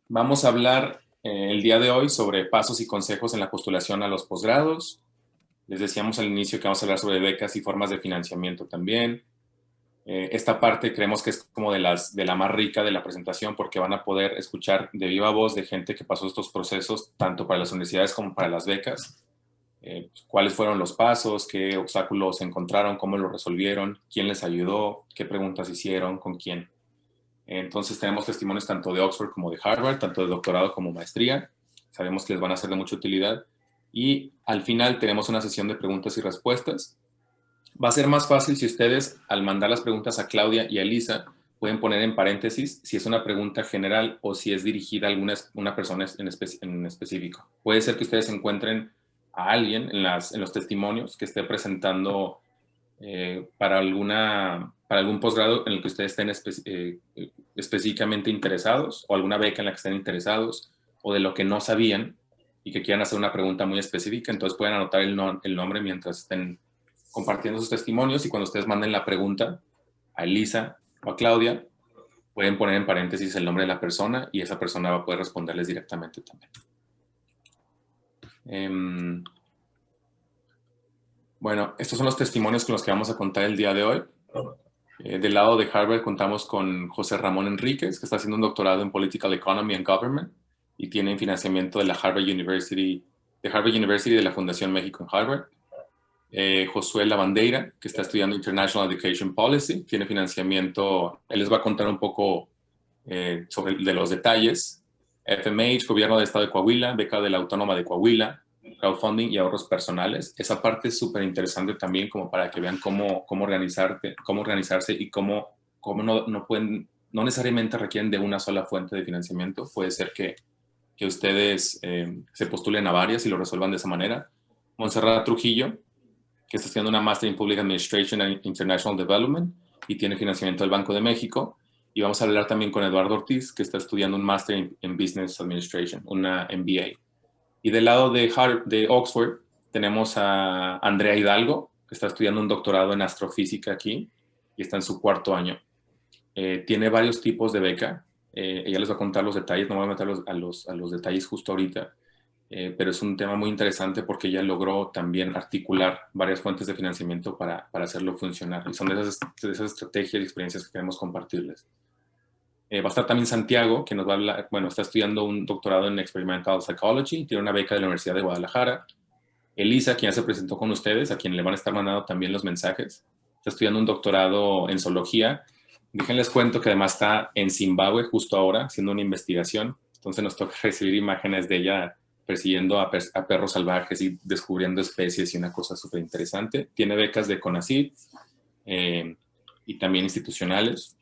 Vamos a hablar el día de hoy sobre pasos y consejos en la postulación a los posgrados. Les decíamos al inicio que vamos a hablar sobre becas y formas de financiamiento también. Esta parte creemos que es como de la más rica de la presentación porque van a poder escuchar de viva voz de gente que pasó estos procesos, tanto para las universidades como para las becas. Cuáles fueron los pasos, qué obstáculos encontraron, cómo lo resolvieron, quién les ayudó, qué preguntas hicieron, con quién. Entonces tenemos testimonios tanto de Oxford como de Harvard, tanto de doctorado como maestría. Sabemos que les van a ser de mucha utilidad. Y al final tenemos una sesión de preguntas y respuestas. Va a ser más fácil si ustedes, al mandar las preguntas a Claudia y a Elisa, pueden poner en paréntesis si es una pregunta general o si es dirigida a una persona en específico. Puede ser que ustedes encuentren a alguien en los testimonios que esté presentando para algún posgrado en el que ustedes estén específicamente interesados o alguna beca en la que estén interesados o de lo que no sabían y que quieran hacer una pregunta muy específica. Entonces pueden anotar el nombre mientras estén compartiendo sus testimonios y cuando ustedes manden la pregunta a Elisa o a Claudia, pueden poner en paréntesis el nombre de la persona y esa persona va a poder responderles directamente también. Bueno, estos son los testimonios con los que vamos a contar el día de hoy. Del lado de Harvard contamos con José Ramón Enríquez, que está haciendo un doctorado en Political Economy and Government y tiene financiamiento de la Harvard University de la Fundación México en Harvard. Josué Lavandeira, que está estudiando International Education Policy, tiene financiamiento, él les va a contar un poco sobre de los detalles. FMH, Gobierno del Estado de Coahuila, beca de la Autónoma de Coahuila, crowdfunding y ahorros personales. Esa parte es súper interesante también como para que vean cómo organizarse y cómo no necesariamente requieren de una sola fuente de financiamiento. Puede ser que ustedes se postulen a varias y lo resuelvan de esa manera. Montserrat Trujillo, que está estudiando una Master in Public Administration and International Development y tiene financiamiento del Banco de México. Y vamos a hablar también con Eduardo Ortiz, que está estudiando un Master in Business Administration, una MBA. Y del lado de Oxford tenemos a Andrea Hidalgo, que está estudiando un doctorado en astrofísica aquí y está en su cuarto año. Tiene varios tipos de beca. Ella les va a contar los detalles, no voy a meter a los detalles justo ahorita, pero es un tema muy interesante porque ella logró también articular varias fuentes de financiamiento para hacerlo funcionar. Y son de esas estrategias y experiencias que queremos compartirles. Va a estar también Santiago, que nos va a hablar, bueno, está estudiando un doctorado en Experimental Psychology, tiene una beca de la Universidad de Guadalajara. Elisa, quien ya se presentó con ustedes, a quien le van a estar mandando también los mensajes, está estudiando un doctorado en zoología. Déjenles cuento que además está en Zimbabue justo ahora, haciendo una investigación. Entonces nos toca recibir imágenes de ella persiguiendo a perros salvajes y descubriendo especies y una cosa súper interesante. Tiene becas de CONACYT y también institucionales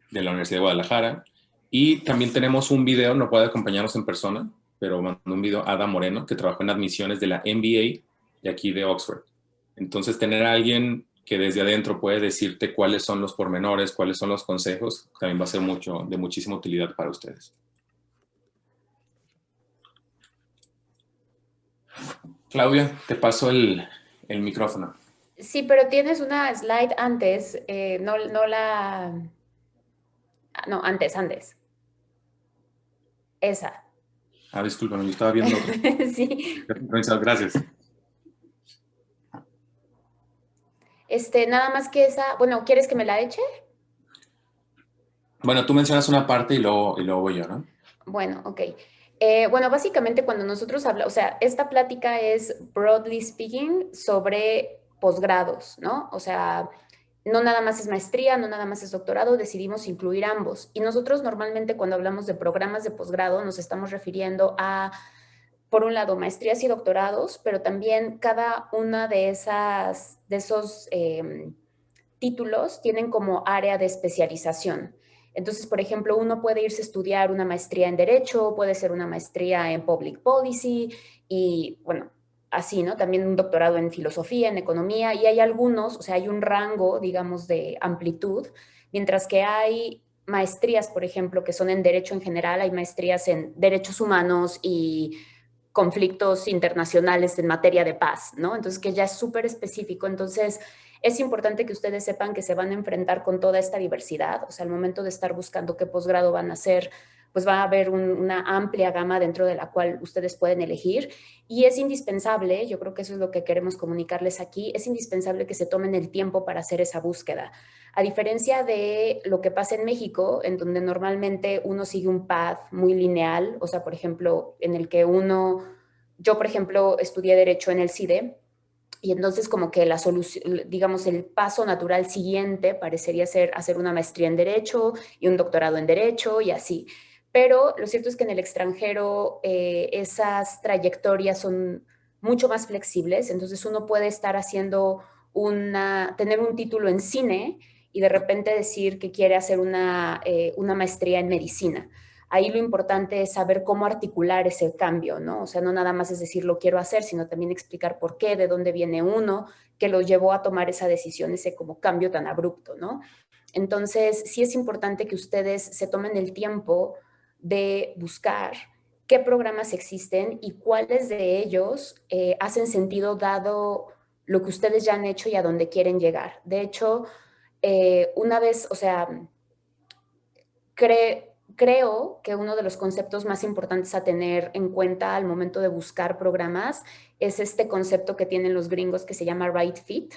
de la Universidad de Guadalajara. Y también tenemos un video, no puede acompañarnos en persona, pero mandó un video a Ada Moreno, que trabajó en admisiones de la MBA de aquí de Oxford. Entonces, tener a alguien que desde adentro puede decirte cuáles son los pormenores, cuáles son los consejos, también va a ser de muchísima utilidad para ustedes. Claudia, te paso el micrófono. Sí, pero tienes una slide antes, no la... No, antes. Esa. Ah, discúlpame, yo estaba viendo otro. Sí. Gracias. Nada más que esa... Bueno, ¿quieres que me la eche? Bueno, tú mencionas una parte y luego voy yo, ¿no? Bueno, ok. Bueno, básicamente cuando nosotros hablamos, o sea, esta plática es, broadly speaking, sobre posgrados, ¿no? O sea, no nada más es maestría, no nada más es doctorado, decidimos incluir ambos. Y nosotros normalmente cuando hablamos de programas de posgrado nos estamos refiriendo a, por un lado, maestrías y doctorados, pero también cada una de esos títulos tienen como área de especialización. Entonces, por ejemplo, uno puede irse a estudiar una maestría en Derecho, puede ser una maestría en Public Policy y, bueno, así, ¿no? También un doctorado en Filosofía, en Economía, y hay algunos, o sea, hay un rango, digamos, de amplitud, mientras que hay maestrías, por ejemplo, que son en Derecho en general, hay maestrías en Derechos Humanos y conflictos internacionales en materia de paz, ¿no? Entonces, que ya es súper específico. Entonces, es importante que ustedes sepan que se van a enfrentar con toda esta diversidad, o sea, al momento de estar buscando qué posgrado van a hacer, pues va a haber una amplia gama dentro de la cual ustedes pueden elegir y es indispensable, yo creo que eso es lo que queremos comunicarles aquí, es indispensable que se tomen el tiempo para hacer esa búsqueda. A diferencia de lo que pasa en México, en donde normalmente uno sigue un path muy lineal, o sea, por ejemplo, en el que yo por ejemplo estudié Derecho en el CIDE, y entonces como que la solución, digamos, el paso natural siguiente parecería ser hacer una maestría en Derecho y un doctorado en Derecho y así. Pero lo cierto es que en el extranjero esas trayectorias son mucho más flexibles, entonces uno puede estar haciendo tener un título en cine y de repente decir que quiere hacer una maestría en medicina. Ahí lo importante es saber cómo articular ese cambio, ¿no? O sea, no nada más es decir lo quiero hacer, sino también explicar por qué, de dónde viene uno, que lo llevó a tomar esa decisión, ese como cambio tan abrupto, ¿no? Entonces, sí es importante que ustedes se tomen el tiempo de buscar qué programas existen y cuáles de ellos hacen sentido dado lo que ustedes ya han hecho y a dónde quieren llegar. De hecho, una vez, o sea, creo que uno de los conceptos más importantes a tener en cuenta al momento de buscar programas es este concepto que tienen los gringos que se llama right fit,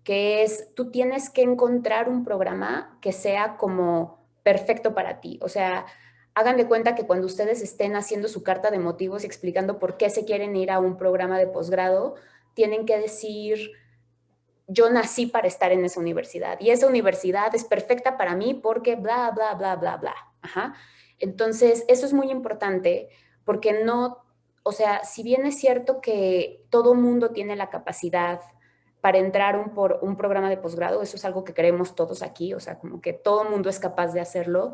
que es tú tienes que encontrar un programa que sea como perfecto para ti. O sea, hagan de cuenta que cuando ustedes estén haciendo su carta de motivos y explicando por qué se quieren ir a un programa de posgrado, tienen que decir yo nací para estar en esa universidad y esa universidad es perfecta para mí porque bla, bla, bla, bla, bla. Ajá. Entonces, eso es muy importante porque no, o sea, si bien es cierto que todo mundo tiene la capacidad para entrar por un programa de posgrado, eso es algo que creemos todos aquí, o sea, como que todo mundo es capaz de hacerlo,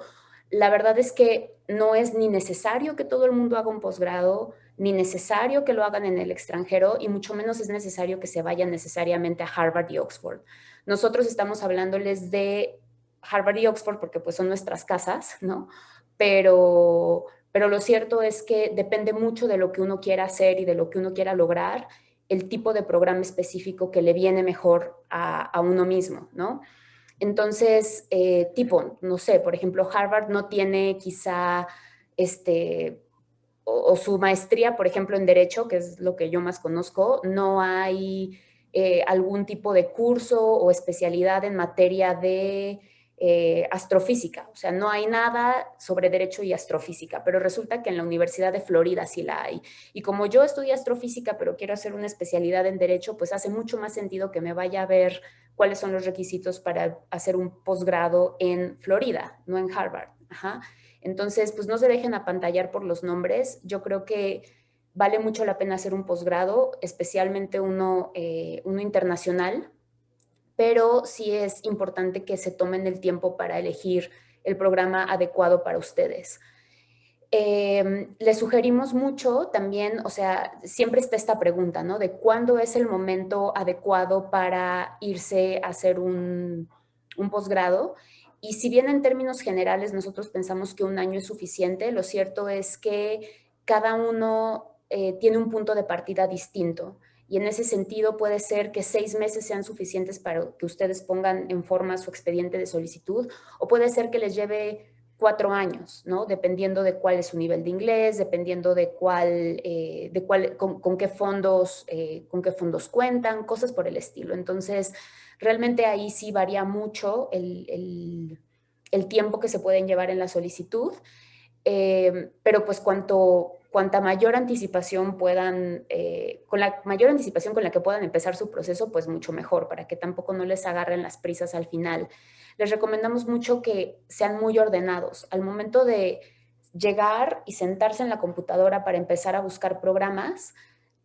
la verdad es que no es ni necesario que todo el mundo haga un posgrado, ni necesario que lo hagan en el extranjero y mucho menos es necesario que se vayan necesariamente a Harvard y Oxford. Nosotros estamos hablándoles de Harvard y Oxford porque pues son nuestras casas, ¿no? Pero lo cierto es que depende mucho de lo que uno quiera hacer y de lo que uno quiera lograr, el tipo de programa específico que le viene mejor a uno mismo, ¿no? Entonces, tipo, no sé, por ejemplo, Harvard no tiene quizá o su maestría, por ejemplo, en Derecho, que es lo que yo más conozco, no hay algún tipo de curso o especialidad en materia de astrofísica. O sea, no hay nada sobre Derecho y astrofísica, pero resulta que en la Universidad de Florida sí la hay. Y como yo estudié astrofísica, pero quiero hacer una especialidad en Derecho, pues hace mucho más sentido que me vaya a ver cuáles son los requisitos para hacer un posgrado en Florida, no en Harvard. Ajá. Entonces, pues no se dejen apantallar por los nombres. Yo creo que vale mucho la pena hacer un posgrado, especialmente uno internacional, pero sí es importante que se tomen el tiempo para elegir el programa adecuado para ustedes. Les sugerimos mucho también, o sea, siempre está esta pregunta, ¿no? De cuándo es el momento adecuado para irse a hacer un posgrado. Y si bien en términos generales nosotros pensamos que un año es suficiente, lo cierto es que cada uno tiene un punto de partida distinto. Y en ese sentido puede ser que 6 meses sean suficientes para que ustedes pongan en forma su expediente de solicitud, o puede ser que les lleve 4 años, ¿no? Dependiendo de cuál es su nivel de inglés, dependiendo de con qué fondos cuentan, cosas por el estilo. Entonces, realmente ahí sí varía mucho el tiempo que se pueden llevar en la solicitud, pero pues cuanta mayor anticipación puedan, con la mayor anticipación con la que puedan empezar su proceso, pues mucho mejor, para que tampoco no les agarren las prisas al final. Les recomendamos mucho que sean muy ordenados. Al momento de llegar y sentarse en la computadora para empezar a buscar programas,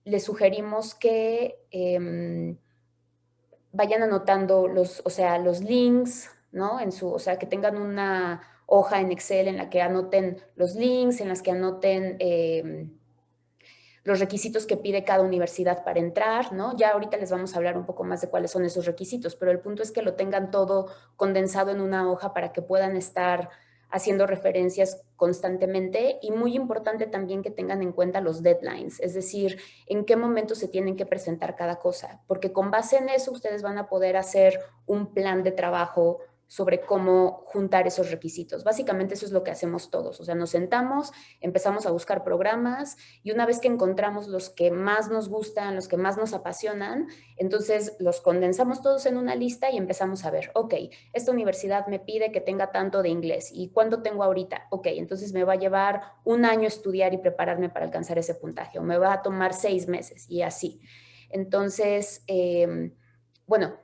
les sugerimos que vayan anotando o sea, los links, ¿no? O sea, que tengan una hoja en Excel en la que anoten los links, en las que anoten los requisitos que pide cada universidad para entrar, ¿no? Ya ahorita les vamos a hablar un poco más de cuáles son esos requisitos, pero el punto es que lo tengan todo condensado en una hoja para que puedan estar haciendo referencias constantemente y muy importante también que tengan en cuenta los deadlines, es decir, en qué momento se tienen que presentar cada cosa, porque con base en eso ustedes van a poder hacer un plan de trabajo sobre cómo juntar esos requisitos. Básicamente eso es lo que hacemos todos. O sea, nos sentamos, empezamos a buscar programas y una vez que encontramos los que más nos gustan, los que más nos apasionan, entonces los condensamos todos en una lista y empezamos a ver, ok, esta universidad me pide que tenga tanto de inglés. ¿Y cuánto tengo ahorita? Ok, entonces me va a llevar un año estudiar y prepararme para alcanzar ese puntaje, o me va a tomar 6 meses y así. Entonces, bueno,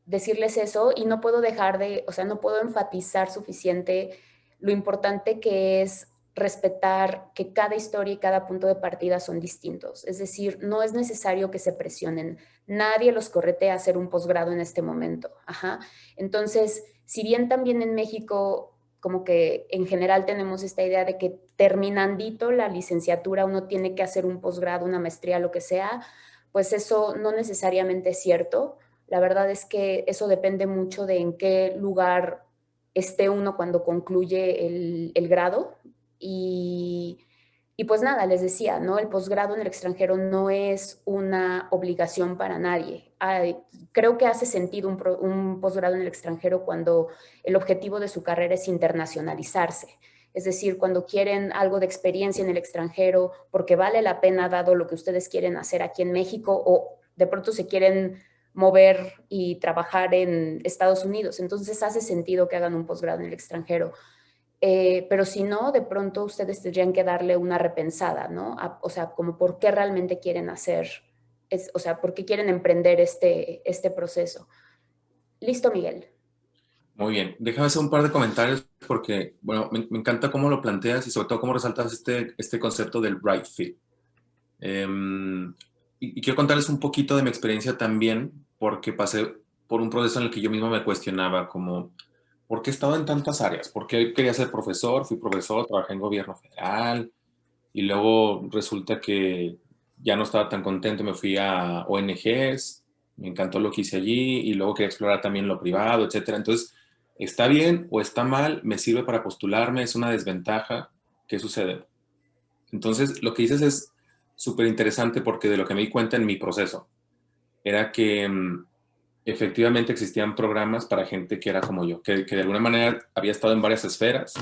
decirles eso y no puedo dejar de, o sea, no puedo enfatizar suficiente lo importante que es respetar que cada historia y cada punto de partida son distintos. Es decir, no es necesario que se presionen. Nadie los corretea a hacer un posgrado en este momento. Ajá. Entonces, si bien también en México, como que en general tenemos esta idea de que terminandito la licenciatura uno tiene que hacer un posgrado, una maestría, lo que sea, pues eso no necesariamente es cierto. La verdad es que eso depende mucho de en qué lugar esté uno cuando concluye el grado. Y, y pues nada, les decía, ¿no? El posgrado en el extranjero no es una obligación para nadie. Creo que hace sentido un posgrado en el extranjero cuando el objetivo de su carrera es internacionalizarse. Es decir, cuando quieren algo de experiencia en el extranjero, porque vale la pena dado lo que ustedes quieren hacer aquí en México, o de pronto se quieren mover y trabajar en Estados Unidos. Entonces hace sentido que hagan un posgrado en el extranjero. Pero si no, de pronto ustedes tendrían que darle una repensada, ¿no? O sea, como por qué realmente quieren hacer, o sea, por qué quieren emprender este proceso. Listo, Miguel. Muy bien, déjame hacer un par de comentarios porque, bueno, me encanta cómo lo planteas y sobre todo cómo resaltas este concepto del right fit. Y quiero contarles un poquito de mi experiencia también porque pasé por un proceso en el que yo mismo me cuestionaba como, ¿por qué he estado en tantas áreas? ¿Por qué quería ser profesor? Fui profesor, trabajé en gobierno federal y luego resulta que ya no estaba tan contento, me fui a ONGs, me encantó lo que hice allí y luego quería explorar también lo privado, etcétera. Entonces, ¿está bien o está mal? ¿Me sirve para postularme? ¿Es una desventaja? ¿Qué sucede? Entonces, lo que dices es súper interesante porque de lo que me di cuenta en mi proceso era que efectivamente existían programas para gente que era como yo, que de alguna manera había estado en varias esferas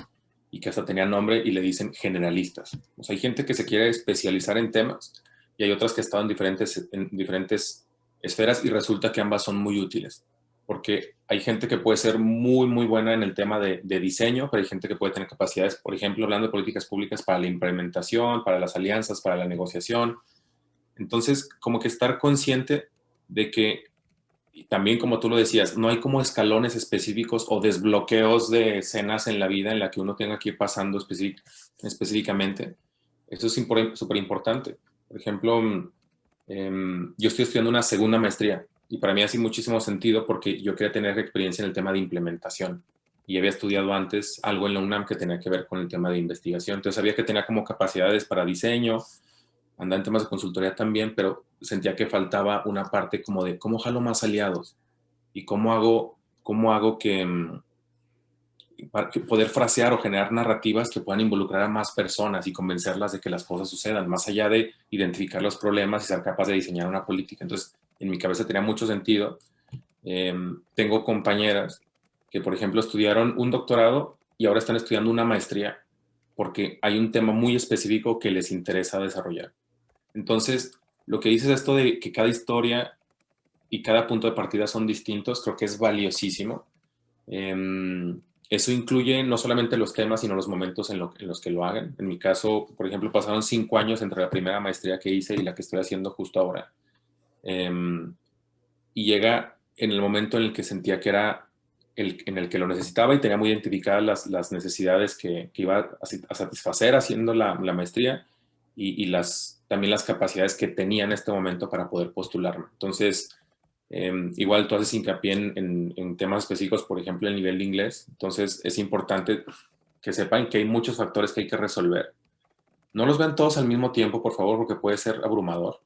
y que hasta tenía nombre y le dicen generalistas. O sea, hay gente que se quiere especializar en temas y hay otras que han estado en diferentes esferas y resulta que ambas son muy útiles. Porque hay gente que puede ser muy, muy buena en el tema de diseño, pero hay gente que puede tener capacidades, por ejemplo, hablando de políticas públicas para la implementación, para las alianzas, para la negociación. Entonces, como que estar consciente de que, y también como tú lo decías, no hay como escalones específicos o desbloqueos de escenas en la vida en la que uno tenga que ir pasando específicamente. Eso es súper importante. Por ejemplo, yo estoy estudiando una segunda maestría y para mí hace muchísimo sentido porque yo quería tener experiencia en el tema de implementación y había estudiado antes algo en la UNAM que tenía que ver con el tema de investigación. Entonces sabía que tenía como capacidades para diseño, andaba en temas de consultoría también, pero sentía que faltaba una parte como de cómo jalo más aliados y cómo hago para poder frasear o generar narrativas que puedan involucrar a más personas y convencerlas de que las cosas sucedan, más allá de identificar los problemas y ser capaz de diseñar una política. Entonces, en mi cabeza tenía mucho sentido. Tengo compañeras que, por ejemplo, estudiaron un doctorado y ahora están estudiando una maestría porque hay un tema muy específico que les interesa desarrollar. Entonces, lo que dices esto de que cada historia y cada punto de partida son distintos, creo que es valiosísimo. Eso incluye no solamente los temas, sino los momentos en los que lo hagan. En mi caso, por ejemplo, pasaron 5 años entre la primera maestría que hice y la que estoy haciendo justo ahora. Y llega en el momento en el que sentía que era en el que lo necesitaba y tenía muy identificadas las necesidades que iba a satisfacer haciendo la maestría y también las capacidades que tenía en este momento para poder postularme. Entonces, igual tú haces hincapié en temas específicos, por ejemplo, el nivel de inglés. Entonces, es importante que sepan que hay muchos factores que hay que resolver. No los vean todos al mismo tiempo, por favor, porque puede ser abrumador.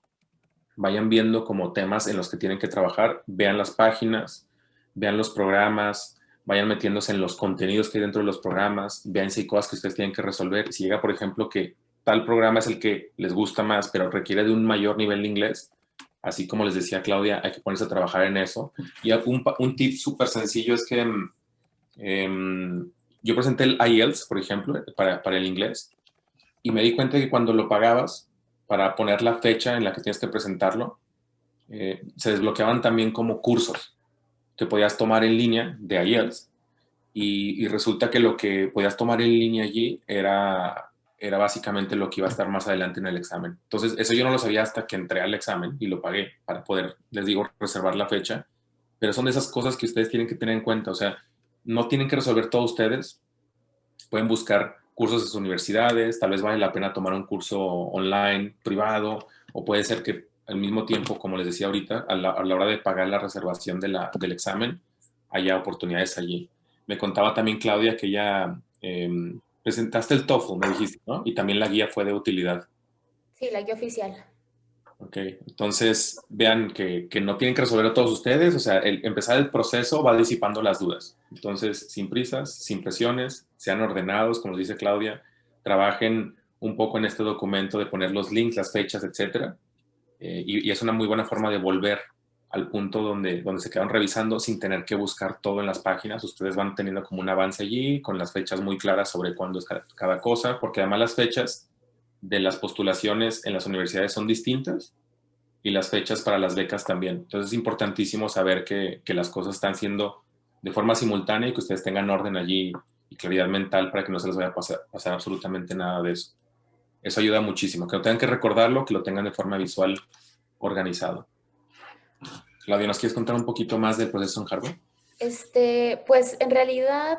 Vayan viendo como temas en los que tienen que trabajar, vean las páginas, vean los programas, vayan metiéndose en los contenidos que hay dentro de los programas, vean si hay cosas que ustedes tienen que resolver. Si llega, por ejemplo, que tal programa es el que les gusta más, pero requiere de un mayor nivel de inglés, así como les decía Claudia, hay que ponerse a trabajar en eso. Y un tip súper sencillo es que Yo presenté el IELTS, por ejemplo, para el inglés, y me di cuenta que cuando lo pagabas, para poner la fecha en la que tienes que presentarlo, se desbloqueaban también como cursos que podías tomar en línea de IELTS, y resulta que lo que podías tomar en línea allí era básicamente lo que iba a estar más adelante en el examen. Entonces, eso yo no lo sabía hasta que entré al examen y lo pagué para poder, les digo, reservar la fecha. Pero son de esas cosas que ustedes tienen que tener en cuenta. O sea, no tienen que resolver todo ustedes. Pueden buscar cursos en sus universidades, tal vez vale la pena tomar un curso online, privado, o puede ser que al mismo tiempo, como les decía ahorita, a la hora de pagar la reservación del examen, haya oportunidades allí. Me contaba también Claudia que ya presentaste el TOEFL, me dijiste, ¿no? Y también la guía fue de utilidad. Sí, la guía oficial. Ok, entonces vean que no tienen que resolver a todos ustedes, o sea, empezar el proceso va disipando las dudas. Entonces, sin prisas, sin presiones, sean ordenados, como dice Claudia, trabajen un poco en este documento de poner los links, las fechas, etcétera, y es una muy buena forma de volver al punto donde se quedaron revisando sin tener que buscar todo en las páginas. Ustedes van teniendo como un avance allí, con las fechas muy claras sobre cuándo es cada cosa, porque además las fechas de las postulaciones en las universidades son distintas y las fechas para las becas también. Entonces es importantísimo saber que las cosas están siendo de forma simultánea y que ustedes tengan orden allí y claridad mental para que no se les vaya a pasar absolutamente nada de eso. Eso ayuda muchísimo, que no tengan que recordarlo, que lo tengan de forma visual organizado. Claudia, ¿nos quieres contar un poquito más del proceso en Harvard? Pues en realidad,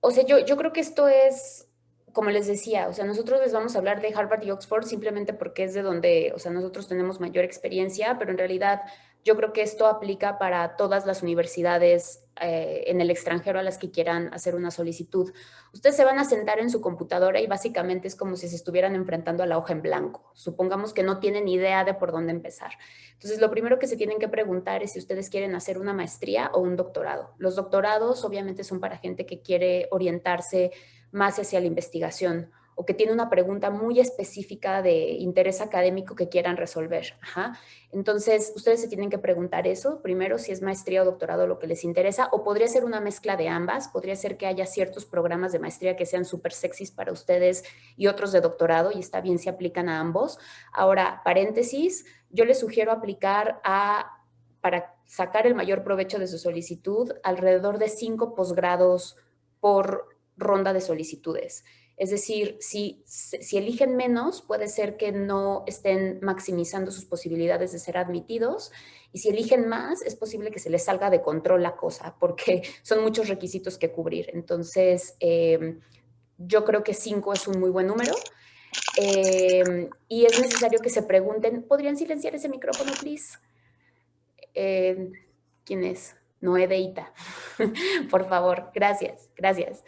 o sea, yo creo que esto es, como les decía, o sea, nosotros les vamos a hablar de Harvard y Oxford simplemente porque es de donde, o sea, nosotros tenemos mayor experiencia, pero en realidad yo creo que esto aplica para todas las universidades en el extranjero a las que quieran hacer una solicitud. Ustedes se van a sentar en su computadora y básicamente es como si se estuvieran enfrentando a la hoja en blanco. Supongamos que no tienen idea de por dónde empezar. Entonces, lo primero que se tienen que preguntar es si ustedes quieren hacer una maestría o un doctorado. Los doctorados obviamente son para gente que quiere orientarse más hacia la investigación o que tiene una pregunta muy específica de interés académico que quieran resolver. Ajá. Entonces, ustedes se tienen que preguntar eso, primero, si es maestría o doctorado lo que les interesa, o podría ser una mezcla de ambas, podría ser que haya ciertos programas de maestría que sean súper sexys para ustedes y otros de doctorado, y está bien si aplican a ambos. Ahora, paréntesis, yo les sugiero aplicar para sacar el mayor provecho de su solicitud, alrededor de 5 posgrados por ronda de solicitudes. Es decir, si eligen menos, puede ser que no estén maximizando sus posibilidades de ser admitidos. Y si eligen más, es posible que se les salga de control la cosa, porque son muchos requisitos que cubrir. Entonces, yo creo que 5 es un muy buen número. Y es necesario que se pregunten, ¿podrían silenciar ese micrófono, please? ¿Quién es? Noé Deita. Por favor, gracias, gracias.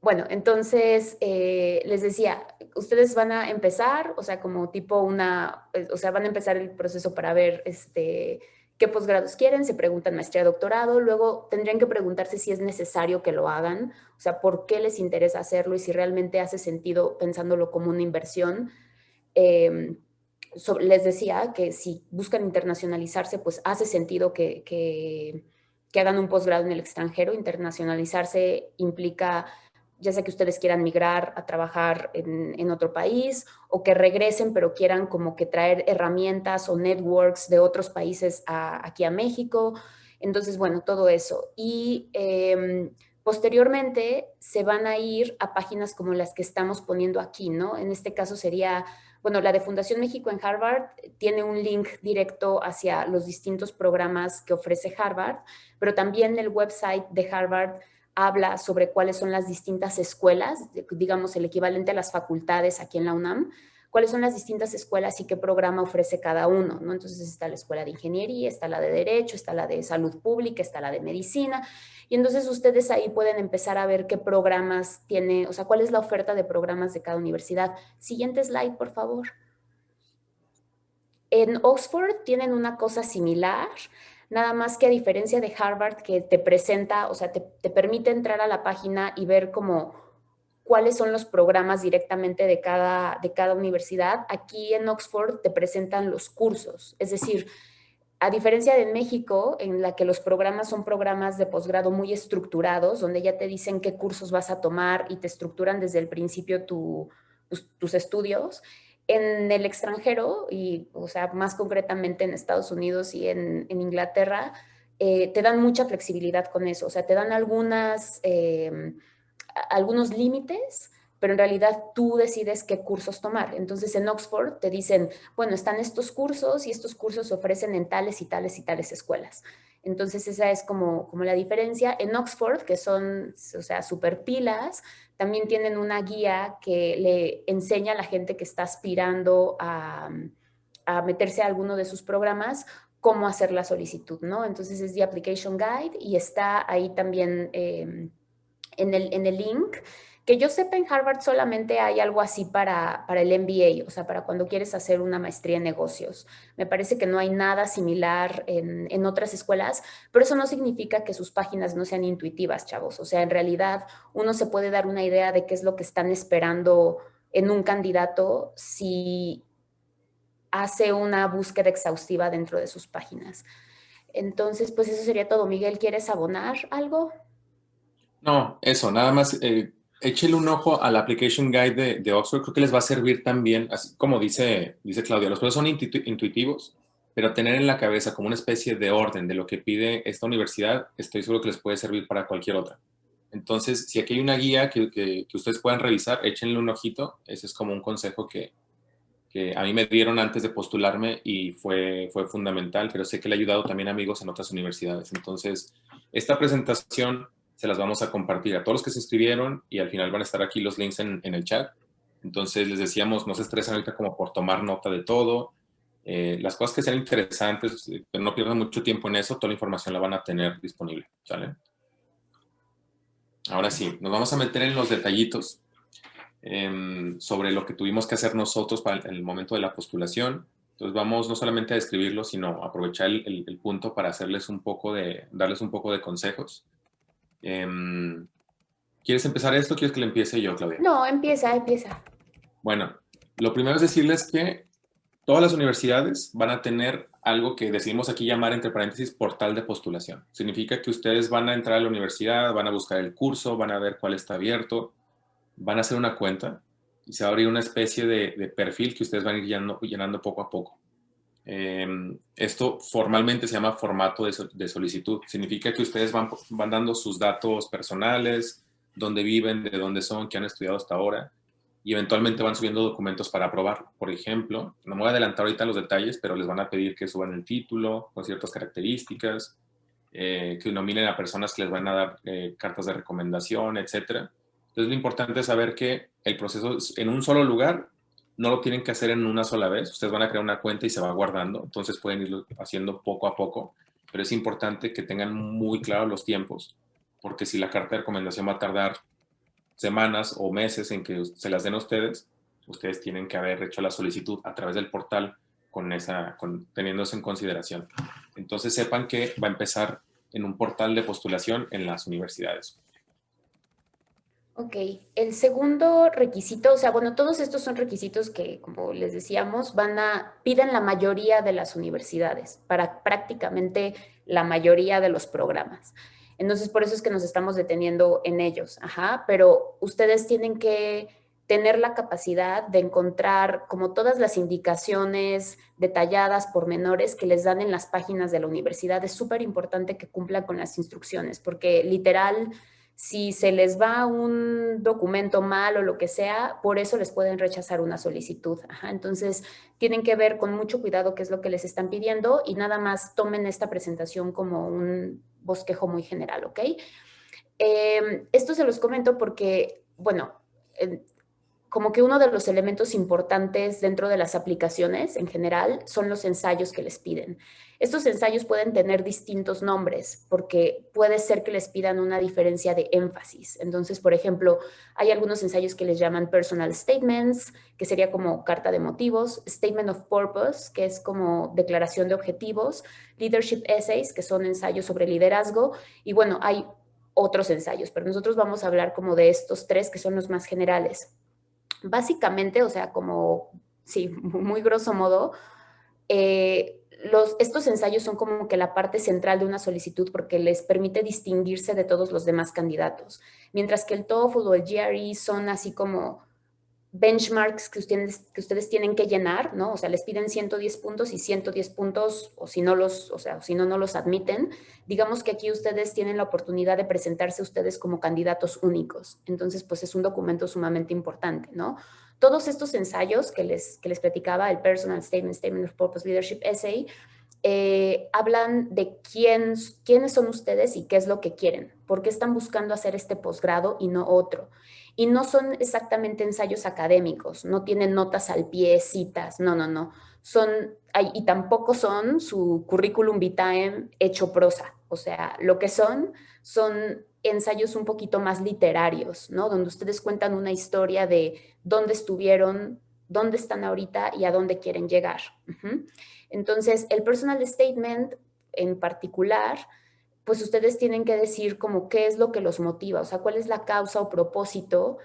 Bueno, entonces les decía, ustedes van a empezar, o sea, como tipo o sea, van a empezar el proceso para ver qué posgrados quieren, se preguntan maestría, doctorado, luego tendrían que preguntarse si es necesario que lo hagan, o sea, por qué les interesa hacerlo y si realmente hace sentido pensándolo como una inversión. Les decía que si buscan internacionalizarse, pues hace sentido que hagan un posgrado en el extranjero. Internacionalizarse implica ya sea que ustedes quieran migrar a trabajar en otro país o que regresen pero quieran como que traer herramientas o networks de otros países aquí a México. Entonces, bueno, todo eso. Y posteriormente se van a ir a páginas como las que estamos poniendo aquí, ¿no? En este caso sería, bueno, la de Fundación México en Harvard tiene un link directo hacia los distintos programas que ofrece Harvard, pero también el website de Harvard habla sobre cuáles son las distintas escuelas, digamos el equivalente a las facultades aquí en la UNAM, cuáles son las distintas escuelas y qué programa ofrece cada uno, ¿no? Entonces está la escuela de ingeniería, está la de derecho, está la de salud pública, está la de medicina, y entonces ustedes ahí pueden empezar a ver qué programas tiene, o sea, cuál es la oferta de programas de cada universidad. Siguiente slide, por favor. En Oxford tienen una cosa similar, nada más que a diferencia de Harvard que te presenta, o sea, te permite entrar a la página y ver como cuáles son los programas directamente de cada universidad. Aquí en Oxford te presentan los cursos, es decir, A diferencia de México, en la que los programas son programas de posgrado muy estructurados, donde ya te dicen qué cursos vas a tomar y te estructuran desde el principio tus estudios, en el extranjero, y, o sea, más concretamente en Estados Unidos y en Inglaterra, te dan mucha flexibilidad con eso. O sea, te dan algunos límites, pero en realidad tú decides qué cursos tomar. Entonces en Oxford te dicen, bueno, están estos cursos y estos cursos se ofrecen en tales y tales y tales escuelas. Entonces esa es como la diferencia. En Oxford, que son, o sea, super pilas, también tienen una guía que le enseña a la gente que está aspirando a meterse a alguno de sus programas cómo hacer la solicitud, ¿no? Entonces es The Application Guide y está ahí también en el link. Que yo sepa, en Harvard solamente hay algo así para el MBA, o sea, para cuando quieres hacer una maestría en negocios. Me parece que no hay nada similar en otras escuelas, pero eso no significa que sus páginas no sean intuitivas, chavos. O sea, en realidad uno se puede dar una idea de qué es lo que están esperando en un candidato si hace una búsqueda exhaustiva dentro de sus páginas. Entonces, pues eso sería todo. Miguel, ¿quieres abonar algo? No, eso, nada más échele un ojo al Application Guide de Oxford, creo que les va a servir también, así como dice Claudia, los procesos son intuitivos, pero tener en la cabeza como una especie de orden de lo que pide esta universidad, estoy seguro que les puede servir para cualquier otra. Entonces, si aquí hay una guía que ustedes puedan revisar, échenle un ojito, ese es como un consejo que a mí me dieron antes de postularme y fue fundamental, pero sé que le ha ayudado también a amigos en otras universidades. Entonces, esta presentación se las vamos a compartir a todos los que se inscribieron y al final van a estar aquí los links en el chat. Entonces, les decíamos, no se estresen ahorita como por tomar nota de todo. Las cosas que sean interesantes, pero no pierdan mucho tiempo en eso, toda la información la van a tener disponible. ¿Sale? Ahora sí, nos vamos a meter en los detallitos sobre lo que tuvimos que hacer nosotros para el momento de la postulación. Entonces vamos no solamente a describirlo, sino a aprovechar el punto para darles un poco de consejos. ¿Quieres empezar esto o quieres que le empiece yo, Claudia? No, empieza. Bueno, lo primero es decirles que todas las universidades van a tener algo que decidimos aquí llamar, entre paréntesis, portal de postulación. Significa que ustedes van a entrar a la universidad, van a buscar el curso, van a ver cuál está abierto, van a hacer una cuenta y se va a abrir una especie de perfil que ustedes van a ir llenando poco a poco. Esto formalmente se llama formato de solicitud. Significa que ustedes van dando sus datos personales, dónde viven, de dónde son, qué han estudiado hasta ahora, y eventualmente van subiendo documentos para aprobarlo. Por ejemplo, no me voy a adelantar ahorita los detalles, pero les van a pedir que suban el título con ciertas características, que nominen a personas que les van a dar cartas de recomendación, etcétera. Entonces, lo importante es saber que el proceso en un solo lugar no lo tienen que hacer en una sola vez. Ustedes van a crear una cuenta y se va guardando. Entonces, pueden irlo haciendo poco a poco. Pero es importante que tengan muy claros los tiempos, porque si la carta de recomendación va a tardar semanas o meses en que se las den a ustedes, ustedes tienen que haber hecho la solicitud a través del portal teniendo eso en consideración. Entonces, sepan que va a empezar en un portal de postulación en las universidades. Ok, el segundo requisito, o sea, bueno, todos estos son requisitos que, como les decíamos, piden la mayoría de las universidades para prácticamente la mayoría de los programas. Entonces, por eso es que nos estamos deteniendo en ellos, ajá, pero ustedes tienen que tener la capacidad de encontrar como todas las indicaciones detalladas, pormenores que les dan en las páginas de la universidad. Es súper importante que cumplan con las instrucciones, porque literal si se les va un documento mal o lo que sea, por eso les pueden rechazar una solicitud. Ajá, entonces, tienen que ver con mucho cuidado qué es lo que les están pidiendo y nada más tomen esta presentación como un bosquejo muy general, ¿ok? Esto se los comento porque, bueno, como que uno de los elementos importantes dentro de las aplicaciones en general son los ensayos que les piden. Estos ensayos pueden tener distintos nombres porque puede ser que les pidan una diferencia de énfasis. Entonces, por ejemplo, hay algunos ensayos que les llaman personal statements, que sería como carta de motivos, statement of purpose, que es como declaración de objetivos, leadership essays, que son ensayos sobre liderazgo, y bueno, hay otros ensayos, pero nosotros vamos a hablar como de estos tres que son los más generales. Básicamente, o sea, como, sí, muy grosso modo, estos ensayos son como que la parte central de una solicitud porque les permite distinguirse de todos los demás candidatos, mientras que el TOEFL o el GRE son así como benchmarks que ustedes tienen que llenar, ¿no? O sea, les piden 110 puntos y 110 puntos, o si no no los admiten. Digamos que aquí ustedes tienen la oportunidad de presentarse ustedes como candidatos únicos. Entonces, pues es un documento sumamente importante, ¿no? Todos estos ensayos que les platicaba, el Personal Statement, Statement of Purpose, Leadership Essay, hablan de quiénes son ustedes y qué es lo que quieren, por qué están buscando hacer este posgrado y no otro. Y no son exactamente ensayos académicos, no tienen notas al pie, citas, no, no, no. Y tampoco son su currículum vitae hecho prosa. O sea, lo que son ensayos un poquito más literarios, ¿no? Donde ustedes cuentan una historia de dónde estuvieron, dónde están ahorita y a dónde quieren llegar. Entonces, el personal statement en particular, pues ustedes tienen que decir como qué es lo que los motiva, o sea, cuál es la causa o propósito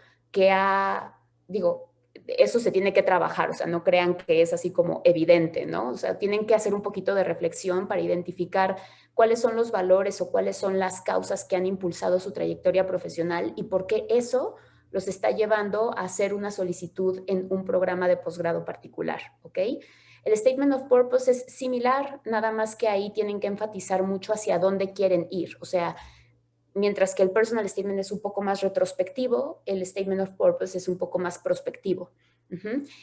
digo, eso se tiene que trabajar, o sea, no crean que es así como evidente, ¿no? O sea, tienen que hacer un poquito de reflexión para identificar cuáles son los valores o cuáles son las causas que han impulsado su trayectoria profesional y por qué eso los está llevando a hacer una solicitud en un programa de posgrado particular, ¿ok? El Statement of Purpose es similar, nada más que ahí tienen que enfatizar mucho hacia dónde quieren ir. O sea, mientras que el Personal Statement es un poco más retrospectivo, el Statement of Purpose es un poco más prospectivo.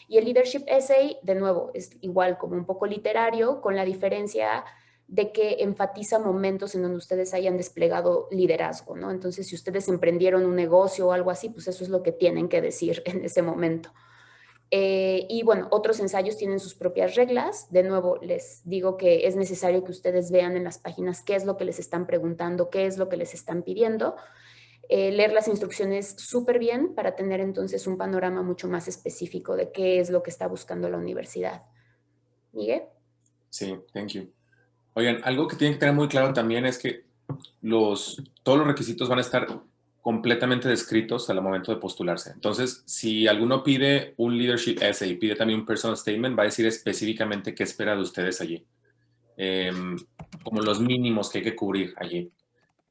Y el Leadership Essay, de nuevo, es igual como un poco literario, con la diferencia de que enfatiza momentos en donde ustedes hayan desplegado liderazgo, ¿no? Entonces, si ustedes emprendieron un negocio o algo así, pues eso es lo que tienen que decir en ese momento. Y bueno, otros ensayos tienen sus propias reglas. De nuevo, les digo que es necesario que ustedes vean en las páginas qué es lo que les están preguntando, qué es lo que les están pidiendo. Leer las instrucciones súper bien para tener entonces un panorama mucho más específico de qué es lo que está buscando la universidad. ¿Miguel? Sí, thank you. Oigan, algo que tienen que tener muy claro también es que todos los requisitos van a estar completamente descritos al momento de postularse. Entonces, si alguno pide un leadership essay y pide también un personal statement, va a decir específicamente qué espera de ustedes allí, como los mínimos que hay que cubrir allí.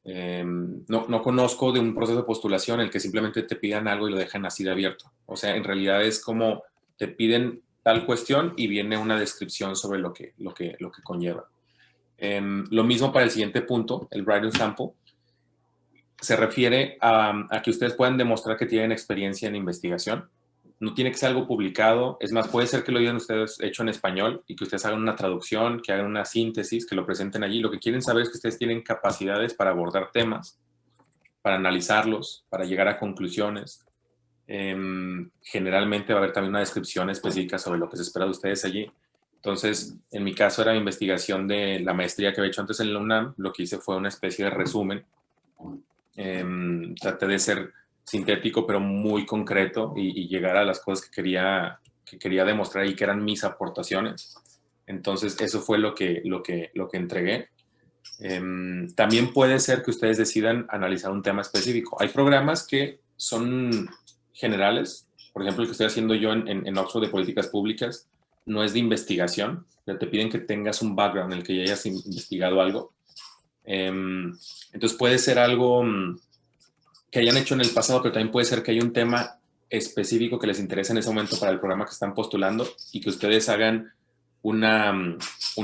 No conozco de un proceso de postulación en el que simplemente te pidan algo y lo dejan así de abierto. O sea, en realidad es como te piden tal cuestión y viene una descripción sobre lo que conlleva. Lo mismo para el siguiente punto, el writing sample. Se refiere a que ustedes puedan demostrar que tienen experiencia en investigación. No tiene que ser algo publicado. Es más, puede ser que lo hayan ustedes hecho en español y que ustedes hagan una traducción, que hagan una síntesis, que lo presenten allí. Lo que quieren saber es que ustedes tienen capacidades para abordar temas, para analizarlos, para llegar a conclusiones. Generalmente va a haber también una descripción específica sobre lo que se espera de ustedes allí. Entonces, en mi caso era mi investigación de la maestría que había hecho antes en la UNAM. Lo que hice fue una especie de resumen. Traté de ser sintético, pero muy concreto y llegar a las cosas que quería demostrar y que eran mis aportaciones. Entonces, eso fue lo que entregué. También puede ser que ustedes decidan analizar un tema específico. Hay programas que son generales. Por ejemplo, el que estoy haciendo yo en Oxford de Políticas Públicas no es de investigación, pero te piden que tengas un background en el que ya hayas investigado algo. Entonces puede ser algo que hayan hecho en el pasado, pero también puede ser que haya un tema específico que les interese en ese momento para el programa que están postulando y que ustedes hagan una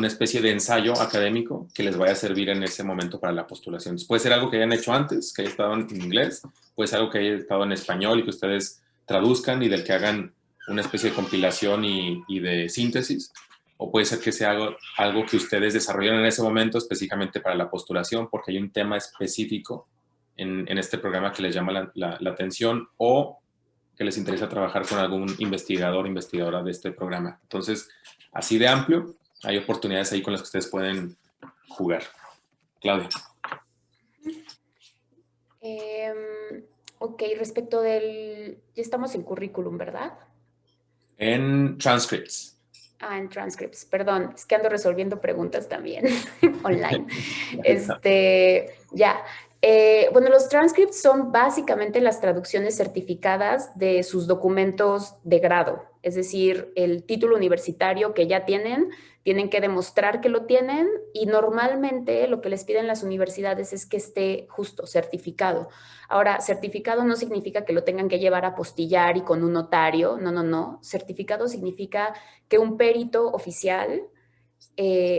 especie de ensayo académico que les vaya a servir en ese momento para la postulación. Entonces, puede ser algo que hayan hecho antes, que haya estado en inglés, puede ser algo que haya estado en español y que ustedes traduzcan y del que hagan una especie de compilación y de síntesis, o puede ser que sea algo que ustedes desarrollaron en ese momento específicamente para la postulación porque hay un tema específico en este programa que les llama la atención o que les interesa trabajar con algún investigador o investigadora de este programa. Entonces, así de amplio, hay oportunidades ahí con las que ustedes pueden jugar. Claudia. Ok, respecto del... Ya estamos en currículum, ¿verdad? En transcripts. En transcripts, perdón, es que ando resolviendo preguntas también online. Ya. Bueno, los transcripts son básicamente las traducciones certificadas de sus documentos de grado. Es decir, el título universitario que ya tienen que demostrar que lo tienen y normalmente lo que les piden las universidades es que esté justo certificado. Ahora, certificado no significa que lo tengan que llevar a apostillar y con un notario, no, no, no. Certificado significa que un perito oficial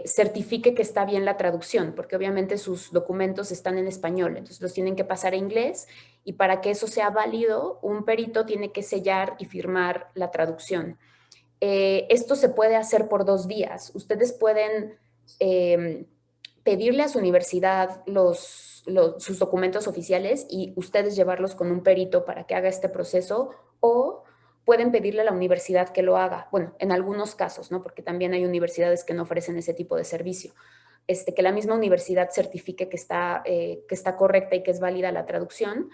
certifique que está bien la traducción, porque obviamente sus documentos están en español, entonces los tienen que pasar a inglés y para que eso sea válido, un perito tiene que sellar y firmar la traducción. Esto se puede hacer por 2 vías. Ustedes pueden pedirle a su universidad sus documentos oficiales y ustedes llevarlos con un perito para que haga este proceso o pueden pedirle a la universidad que lo haga. Bueno, en algunos casos, ¿no? Porque también hay universidades que no ofrecen ese tipo de servicio. Que la misma universidad certifique que está correcta y que es válida la traducción.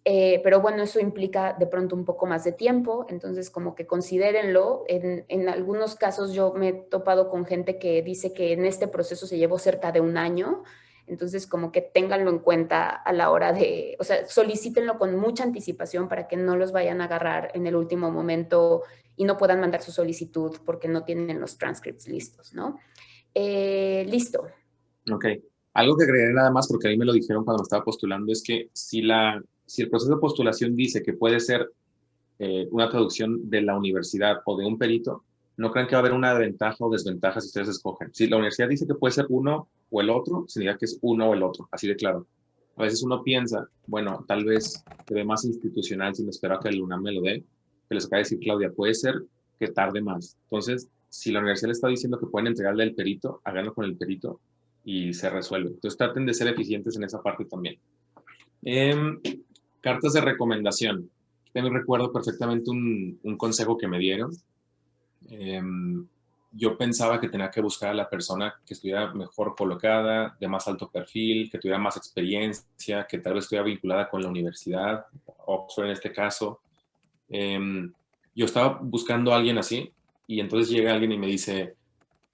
Pero bueno, eso implica de pronto un poco más de tiempo, entonces como que considérenlo. En algunos casos yo me he topado con gente que dice que en este proceso se llevó cerca de un año, entonces como que ténganlo en cuenta a la hora de, o sea, solicítenlo con mucha anticipación para que no los vayan a agarrar en el último momento y no puedan mandar su solicitud porque no tienen los transcripts listos, ¿no? Listo. Ok. Algo que agregaré nada más, porque a mí me lo dijeron cuando me estaba postulando, es que si el proceso de postulación dice que puede ser una traducción de la universidad o de un perito, no crean que va a haber una ventaja o desventaja si ustedes escogen. Si la universidad dice que puede ser uno o el otro, significa que es uno o el otro, así de claro. A veces uno piensa, bueno, tal vez se ve más institucional si me espero a que el UNAM me lo dé, que les acaba de decir Claudia, puede ser que tarde más. Entonces, si la universidad le está diciendo que pueden entregarle el perito, háganlo con el perito y se resuelve. Entonces, traten de ser eficientes en esa parte también. Cartas de recomendación. También recuerdo perfectamente un consejo que me dieron. Yo pensaba que tenía que buscar a la persona que estuviera mejor colocada, de más alto perfil, que tuviera más experiencia, que tal vez estuviera vinculada con la universidad, Oxford en este caso. Yo estaba buscando a alguien así y entonces llega alguien y me dice,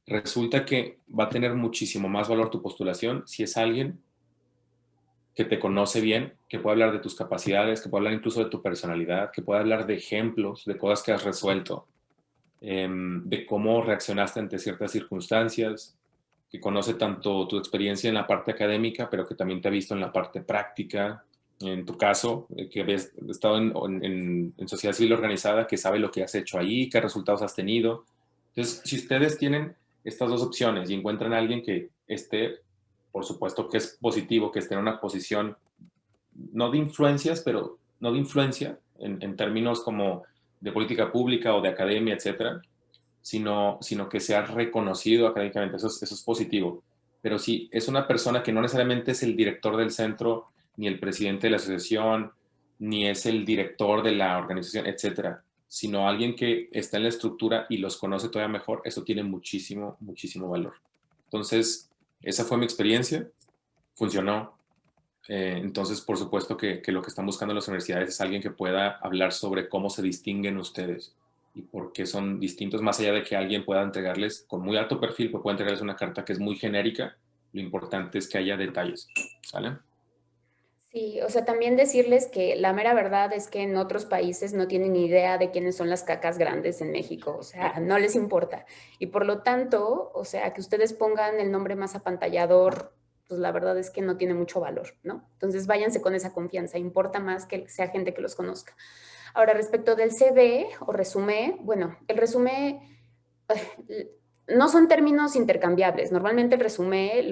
resulta que va a tener muchísimo más valor tu postulación si es alguien que te conoce bien, que puede hablar de tus capacidades, que puede hablar incluso de tu personalidad, que puede hablar de ejemplos, de cosas que has resuelto, de cómo reaccionaste ante ciertas circunstancias, que conoce tanto tu experiencia en la parte académica, pero que también te ha visto en la parte práctica. En tu caso, que habías estado en sociedad civil organizada, que sabe lo que has hecho ahí, qué resultados has tenido. Entonces, si ustedes tienen estas dos opciones y encuentran a alguien que esté, por supuesto que es positivo, que esté en una posición, no de influencias, pero no de influencia en términos como de política pública o de academia, etcétera, sino que sea reconocido académicamente. Eso es positivo. Pero si es una persona que no necesariamente es el director del centro, ni el presidente de la asociación, ni es el director de la organización, etcétera, sino alguien que está en la estructura y los conoce todavía mejor, eso tiene muchísimo, muchísimo valor. Entonces, esa fue mi experiencia, funcionó. Entonces, por supuesto que lo que están buscando las universidades es alguien que pueda hablar sobre cómo se distinguen ustedes y por qué son distintos, más allá de que alguien pueda entregarles con muy alto perfil, pues puede entregarles una carta que es muy genérica. Lo importante es que haya detalles, ¿sale? Sí, o sea, también decirles que la mera verdad es que en otros países no tienen ni idea de quiénes son las cacas grandes en México, o sea, no les importa. Y por lo tanto, o sea, que ustedes pongan el nombre más apantallador, pues la verdad es que no tiene mucho valor, ¿no? Entonces váyanse con esa confianza, importa más que sea gente que los conozca. Ahora, respecto del CV o resumen, bueno, el resumen no son términos intercambiables. Normalmente el resumen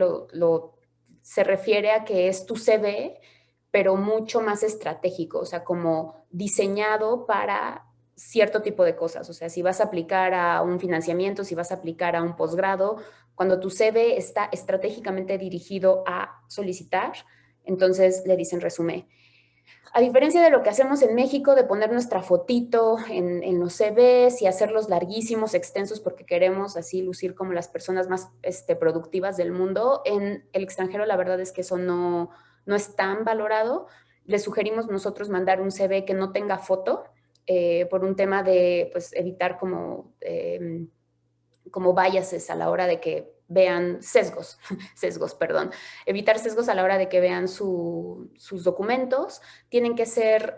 se refiere a que es tu CV, pero mucho más estratégico, o sea, como diseñado para cierto tipo de cosas. O sea, si vas a aplicar a un financiamiento, si vas a aplicar a un posgrado, cuando tu CV está estratégicamente dirigido a solicitar, entonces le dicen resumen. A diferencia de lo que hacemos en México, de poner nuestra fotito en los CVs y hacerlos larguísimos, extensos, porque queremos así lucir como las personas más productivas del mundo, en el extranjero la verdad es que eso no es tan valorado. Les sugerimos nosotros mandar un CV que no tenga foto, por un tema de pues, evitar como biases a la hora de que vean sesgos, perdón, evitar sesgos a la hora de que vean sus documentos. Tienen que ser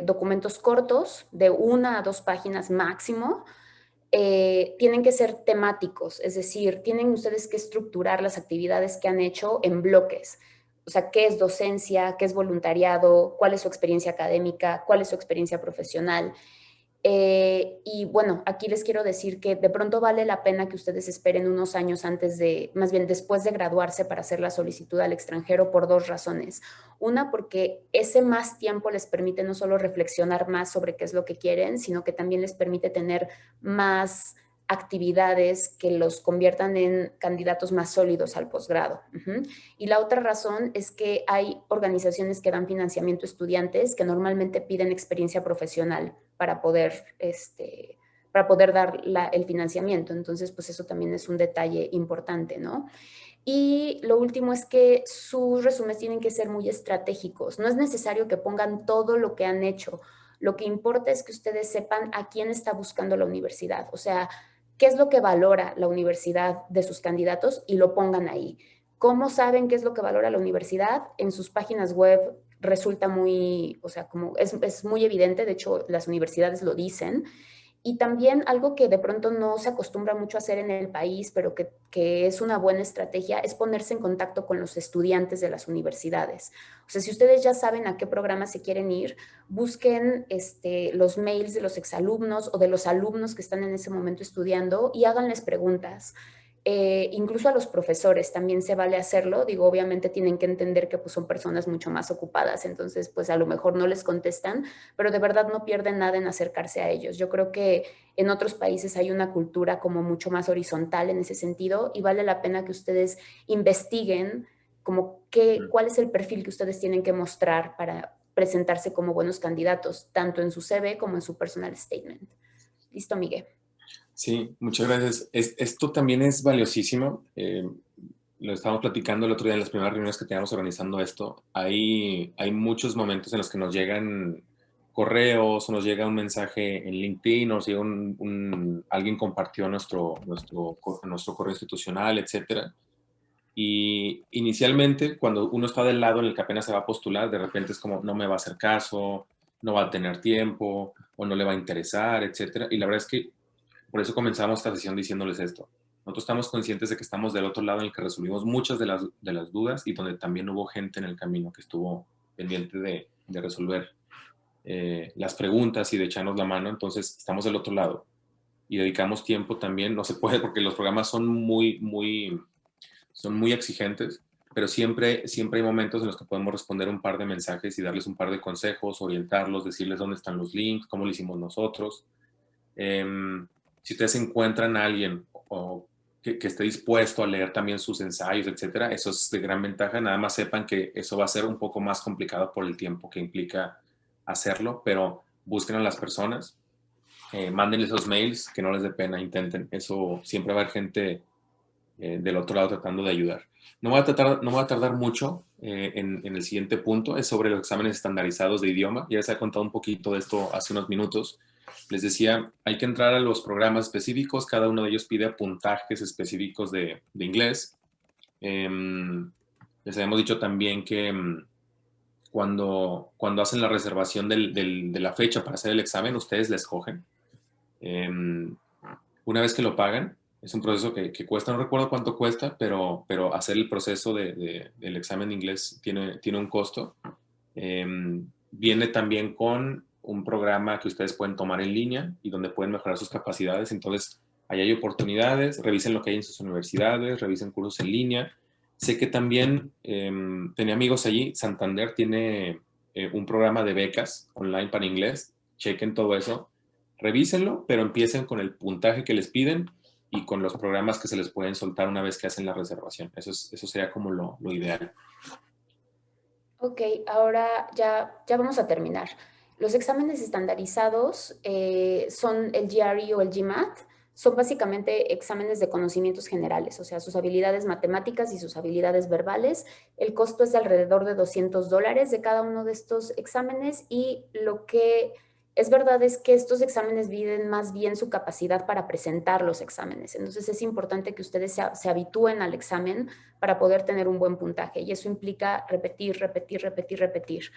documentos cortos, de 1 a 2 páginas máximo. Tienen que ser temáticos, es decir, tienen ustedes que estructurar las actividades que han hecho en bloques. O sea, qué es docencia, qué es voluntariado, cuál es su experiencia académica, cuál es su experiencia profesional. Y bueno, aquí les quiero decir que de pronto vale la pena que ustedes esperen unos años antes de, más bien después de graduarse para hacer la solicitud al extranjero por 2 razones. Una, porque ese más tiempo les permite no solo reflexionar más sobre qué es lo que quieren, sino que también les permite tener más actividades que los conviertan en candidatos más sólidos al posgrado. Y la otra razón es que hay organizaciones que dan financiamiento a estudiantes que normalmente piden experiencia profesional para poder dar el financiamiento. Entonces, pues eso también es un detalle importante, ¿no? Y lo último es que sus resúmenes tienen que ser muy estratégicos. No es necesario que pongan todo lo que han hecho. Lo que importa es que ustedes sepan a quién está buscando la universidad. O sea, qué es lo que valora la universidad de sus candidatos y lo pongan ahí. ¿Cómo saben qué es lo que valora la universidad? En sus páginas web resulta muy, o sea, como es muy evidente, de hecho las universidades lo dicen. Y también algo que de pronto no se acostumbra mucho a hacer en el país, pero que es una buena estrategia, es ponerse en contacto con los estudiantes de las universidades. O sea, si ustedes ya saben a qué programa se quieren ir, busquen los mails de los exalumnos o de los alumnos que están en ese momento estudiando y háganles preguntas. Incluso a los profesores también se vale hacerlo. Digo, obviamente tienen que entender que pues, son personas mucho más ocupadas, entonces pues a lo mejor no les contestan, pero de verdad no pierden nada en acercarse a ellos. Yo creo que en otros países hay una cultura como mucho más horizontal en ese sentido y vale la pena que ustedes investiguen como cuál es el perfil que ustedes tienen que mostrar para presentarse como buenos candidatos, tanto en su CV como en su personal statement. ¿Listo, Miguel? Sí, muchas gracias. Esto también es valiosísimo. Lo estábamos platicando el otro día en las primeras reuniones que teníamos organizando esto. Hay muchos momentos en los que nos llegan correos o nos llega un mensaje en LinkedIn o nos llega alguien compartió nuestro correo institucional, etcétera. Y inicialmente, cuando uno está del lado en el que apenas se va a postular, de repente es como, no me va a hacer caso, no va a tener tiempo o no le va a interesar, etcétera. Y la verdad es que por eso comenzamos esta sesión diciéndoles esto. Nosotros estamos conscientes de que estamos del otro lado en el que resolvimos muchas de las dudas y donde también hubo gente en el camino que estuvo pendiente de resolver las preguntas y de echarnos la mano. Entonces, estamos del otro lado y dedicamos tiempo también. No se puede porque los programas son muy exigentes, pero siempre hay momentos en los que podemos responder un par de mensajes y darles un par de consejos, orientarlos, decirles dónde están los links, cómo lo hicimos nosotros. Si ustedes encuentran a alguien que esté dispuesto a leer también sus ensayos, etcétera, eso es de gran ventaja. Nada más sepan que eso va a ser un poco más complicado por el tiempo que implica hacerlo, pero busquen a las personas, mándenles esos mails, que no les dé pena, intenten. Eso siempre va a haber gente del otro lado tratando de ayudar. No voy a tardar mucho en el siguiente punto, es sobre los exámenes estandarizados de idioma. Ya les he contado un poquito de esto hace unos minutos. Les decía, hay que entrar a los programas específicos, cada uno de ellos pide puntajes específicos de inglés. Les habíamos dicho también que cuando hacen la reservación de la fecha para hacer el examen, ustedes la escogen. Una vez que lo pagan, es un proceso que cuesta, no recuerdo cuánto cuesta, pero hacer el proceso del examen de inglés tiene un costo. Viene también con un programa que ustedes pueden tomar en línea y donde pueden mejorar sus capacidades. Entonces, ahí hay oportunidades, revisen lo que hay en sus universidades, revisen cursos en línea. Sé que también tenía amigos allí, Santander tiene un programa de becas online para inglés, chequen todo eso, revísenlo, pero empiecen con el puntaje que les piden y con los programas que se les pueden soltar una vez que hacen la reservación. Eso sería como lo ideal. Ok, ahora ya vamos a terminar. Los exámenes estandarizados son el GRE o el GMAT. Son básicamente exámenes de conocimientos generales, o sea, sus habilidades matemáticas y sus habilidades verbales. El costo es de alrededor de $200 de cada uno de estos exámenes y lo que es verdad es que estos exámenes miden más bien su capacidad para presentar los exámenes. Entonces es importante que ustedes se habitúen al examen para poder tener un buen puntaje y eso implica repetir, repetir, repetir, repetir.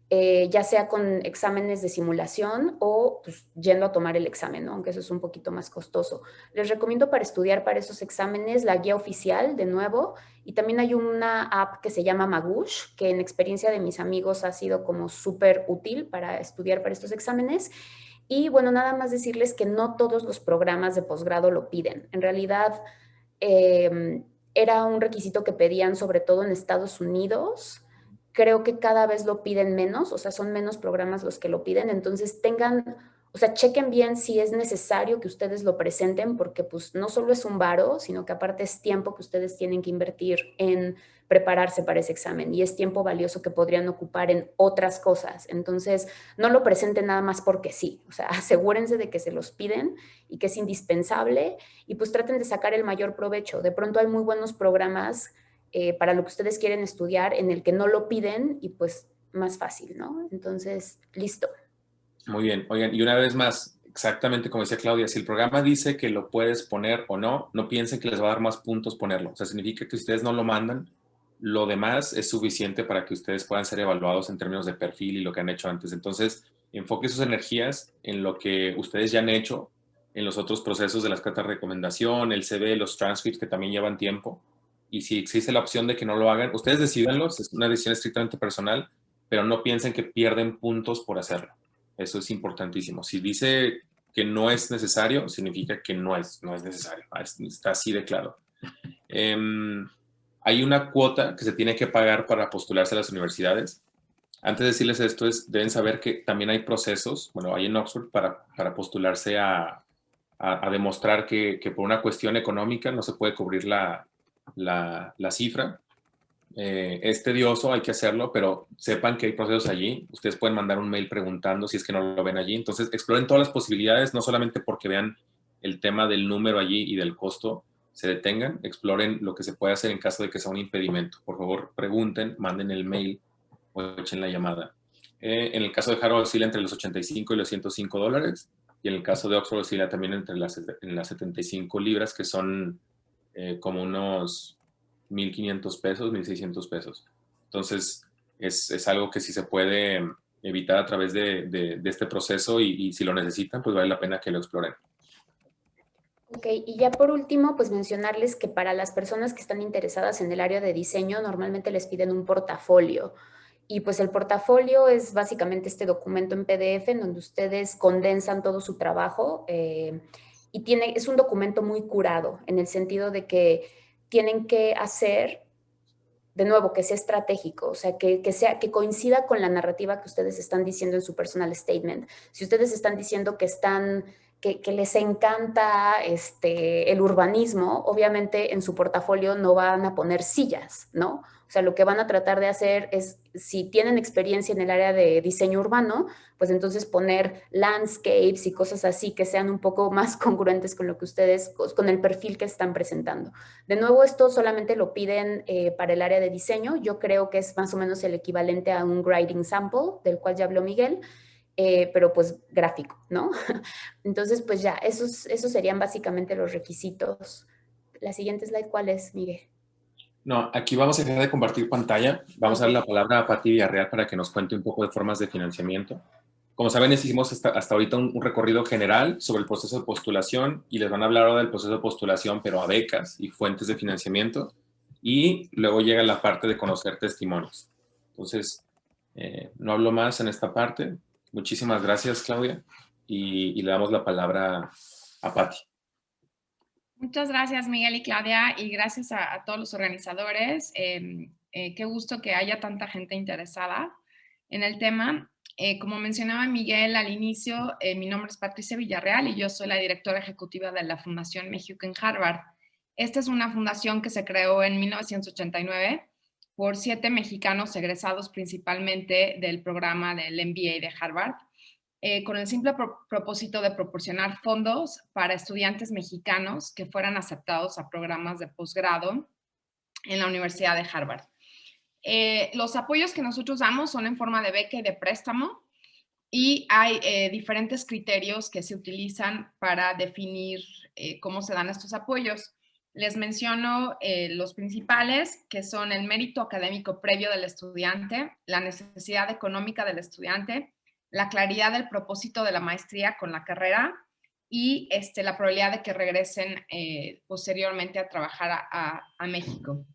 Ya sea con exámenes de simulación o pues, yendo a tomar el examen, ¿no? Aunque eso es un poquito más costoso. Les recomiendo para estudiar para esos exámenes la guía oficial, de nuevo, y también hay una app que se llama Magoosh, que en experiencia de mis amigos ha sido como súper útil para estudiar para estos exámenes. Y bueno, nada más decirles que no todos los programas de posgrado lo piden. En realidad, era un requisito que pedían sobre todo en Estados Unidos. Creo que cada vez lo piden menos, o sea, son menos programas los que lo piden, entonces tengan, o sea, chequen bien si es necesario que ustedes lo presenten, porque pues no solo es un varo, sino que aparte es tiempo que ustedes tienen que invertir en prepararse para ese examen y es tiempo valioso que podrían ocupar en otras cosas. Entonces, no lo presenten nada más porque sí, o sea, asegúrense de que se los piden y que es indispensable y pues traten de sacar el mayor provecho. De pronto hay muy buenos programas para lo que ustedes quieren estudiar en el que no lo piden y pues más fácil, ¿no? Entonces, listo. Muy bien, oigan, y una vez más, exactamente como decía Claudia, si el programa dice que lo puedes poner o no, no piensen que les va a dar más puntos ponerlo. O sea, significa que ustedes no lo mandan, lo demás es suficiente para que ustedes puedan ser evaluados en términos de perfil y lo que han hecho antes. Entonces, enfoque sus energías en lo que ustedes ya han hecho, en los otros procesos de las cartas de recomendación, el CV, los transcripts que también llevan tiempo. Y si existe la opción de que no lo hagan, ustedes decídanlo, es una decisión estrictamente personal, pero no piensen que pierden puntos por hacerlo. Eso es importantísimo. Si dice que no es necesario, significa que no es necesario. Está así de claro. Hay una cuota que se tiene que pagar para postularse a las universidades. Antes de decirles esto, deben saber que también hay procesos, bueno, hay en Oxford para postularse a demostrar que por una cuestión económica no se puede cubrir la cifra. Es tedioso, hay que hacerlo, pero sepan que hay procesos allí. Ustedes pueden mandar un mail preguntando si es que no lo ven allí. Entonces, exploren todas las posibilidades, no solamente porque vean el tema del número allí y del costo, se detengan, exploren lo que se puede hacer en caso de que sea un impedimento. Por favor, pregunten, manden el mail o echen la llamada. En el caso de Harvard oscila entre los 85 y los $105, y en el caso de Oxford oscila también entre las 75 libras, que son como unos 1,500 pesos, 1,600 pesos. Entonces, es algo que sí se puede evitar a través de este proceso y si lo necesitan, pues vale la pena que lo exploren. Ok, y ya por último, pues mencionarles que para las personas que están interesadas en el área de diseño, normalmente les piden un portafolio. Y pues el portafolio es básicamente este documento en PDF en donde ustedes condensan todo su trabajo y es un documento muy curado en el sentido de que tienen que hacer, de nuevo, que sea estratégico, o sea, que coincida con la narrativa que ustedes están diciendo en su personal statement. Si ustedes están diciendo que les encanta el urbanismo, obviamente en su portafolio no van a poner sillas, ¿no? O sea, lo que van a tratar de hacer es, si tienen experiencia en el área de diseño urbano, pues entonces poner landscapes y cosas así que sean un poco más congruentes con lo que ustedes, con el perfil que están presentando. De nuevo, esto solamente lo piden para el área de diseño. Yo creo que es más o menos el equivalente a un grading sample, del cual ya habló Miguel, pero pues gráfico, ¿no? Entonces, pues ya, esos serían básicamente los requisitos. La siguiente slide, ¿cuál es, Miguel? No, aquí vamos a dejar de compartir pantalla. Vamos a dar la palabra a Pati Villarreal para que nos cuente un poco de formas de financiamiento. Como saben, hicimos hasta ahorita un recorrido general sobre el proceso de postulación y les van a hablar ahora del proceso de postulación, pero a becas y fuentes de financiamiento. Y luego llega la parte de conocer testimonios. Entonces, no hablo más en esta parte. Muchísimas gracias, Claudia. Y le damos la palabra a Pati. Muchas gracias, Miguel y Claudia, y gracias a todos los organizadores. Qué gusto que haya tanta gente interesada en el tema. Como mencionaba Miguel al inicio, mi nombre es Patricia Villarreal y yo soy la directora ejecutiva de la Fundación México en Harvard. Esta es una fundación que se creó en 1989 por 7 mexicanos egresados principalmente del programa del MBA de Harvard, con el simple propósito de proporcionar fondos para estudiantes mexicanos que fueran aceptados a programas de posgrado en la Universidad de Harvard. Los apoyos que nosotros damos son en forma de beca y de préstamo, Y hay diferentes criterios que se utilizan para definir cómo se dan estos apoyos. Les menciono los principales, que son el mérito académico previo del estudiante, la necesidad económica del estudiante, la claridad del propósito de la maestría con la carrera y la probabilidad de que regresen posteriormente a trabajar a México.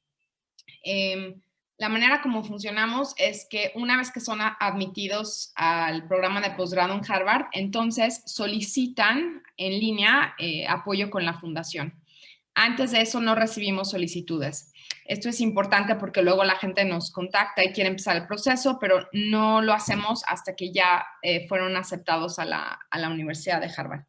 La manera como funcionamos es que una vez que son admitidos al programa de posgrado en Harvard, entonces solicitan en línea apoyo con la fundación. Antes de eso no recibimos solicitudes. Esto es importante porque luego la gente nos contacta y quiere empezar el proceso, pero no lo hacemos hasta que ya fueron aceptados a la Universidad de Harvard.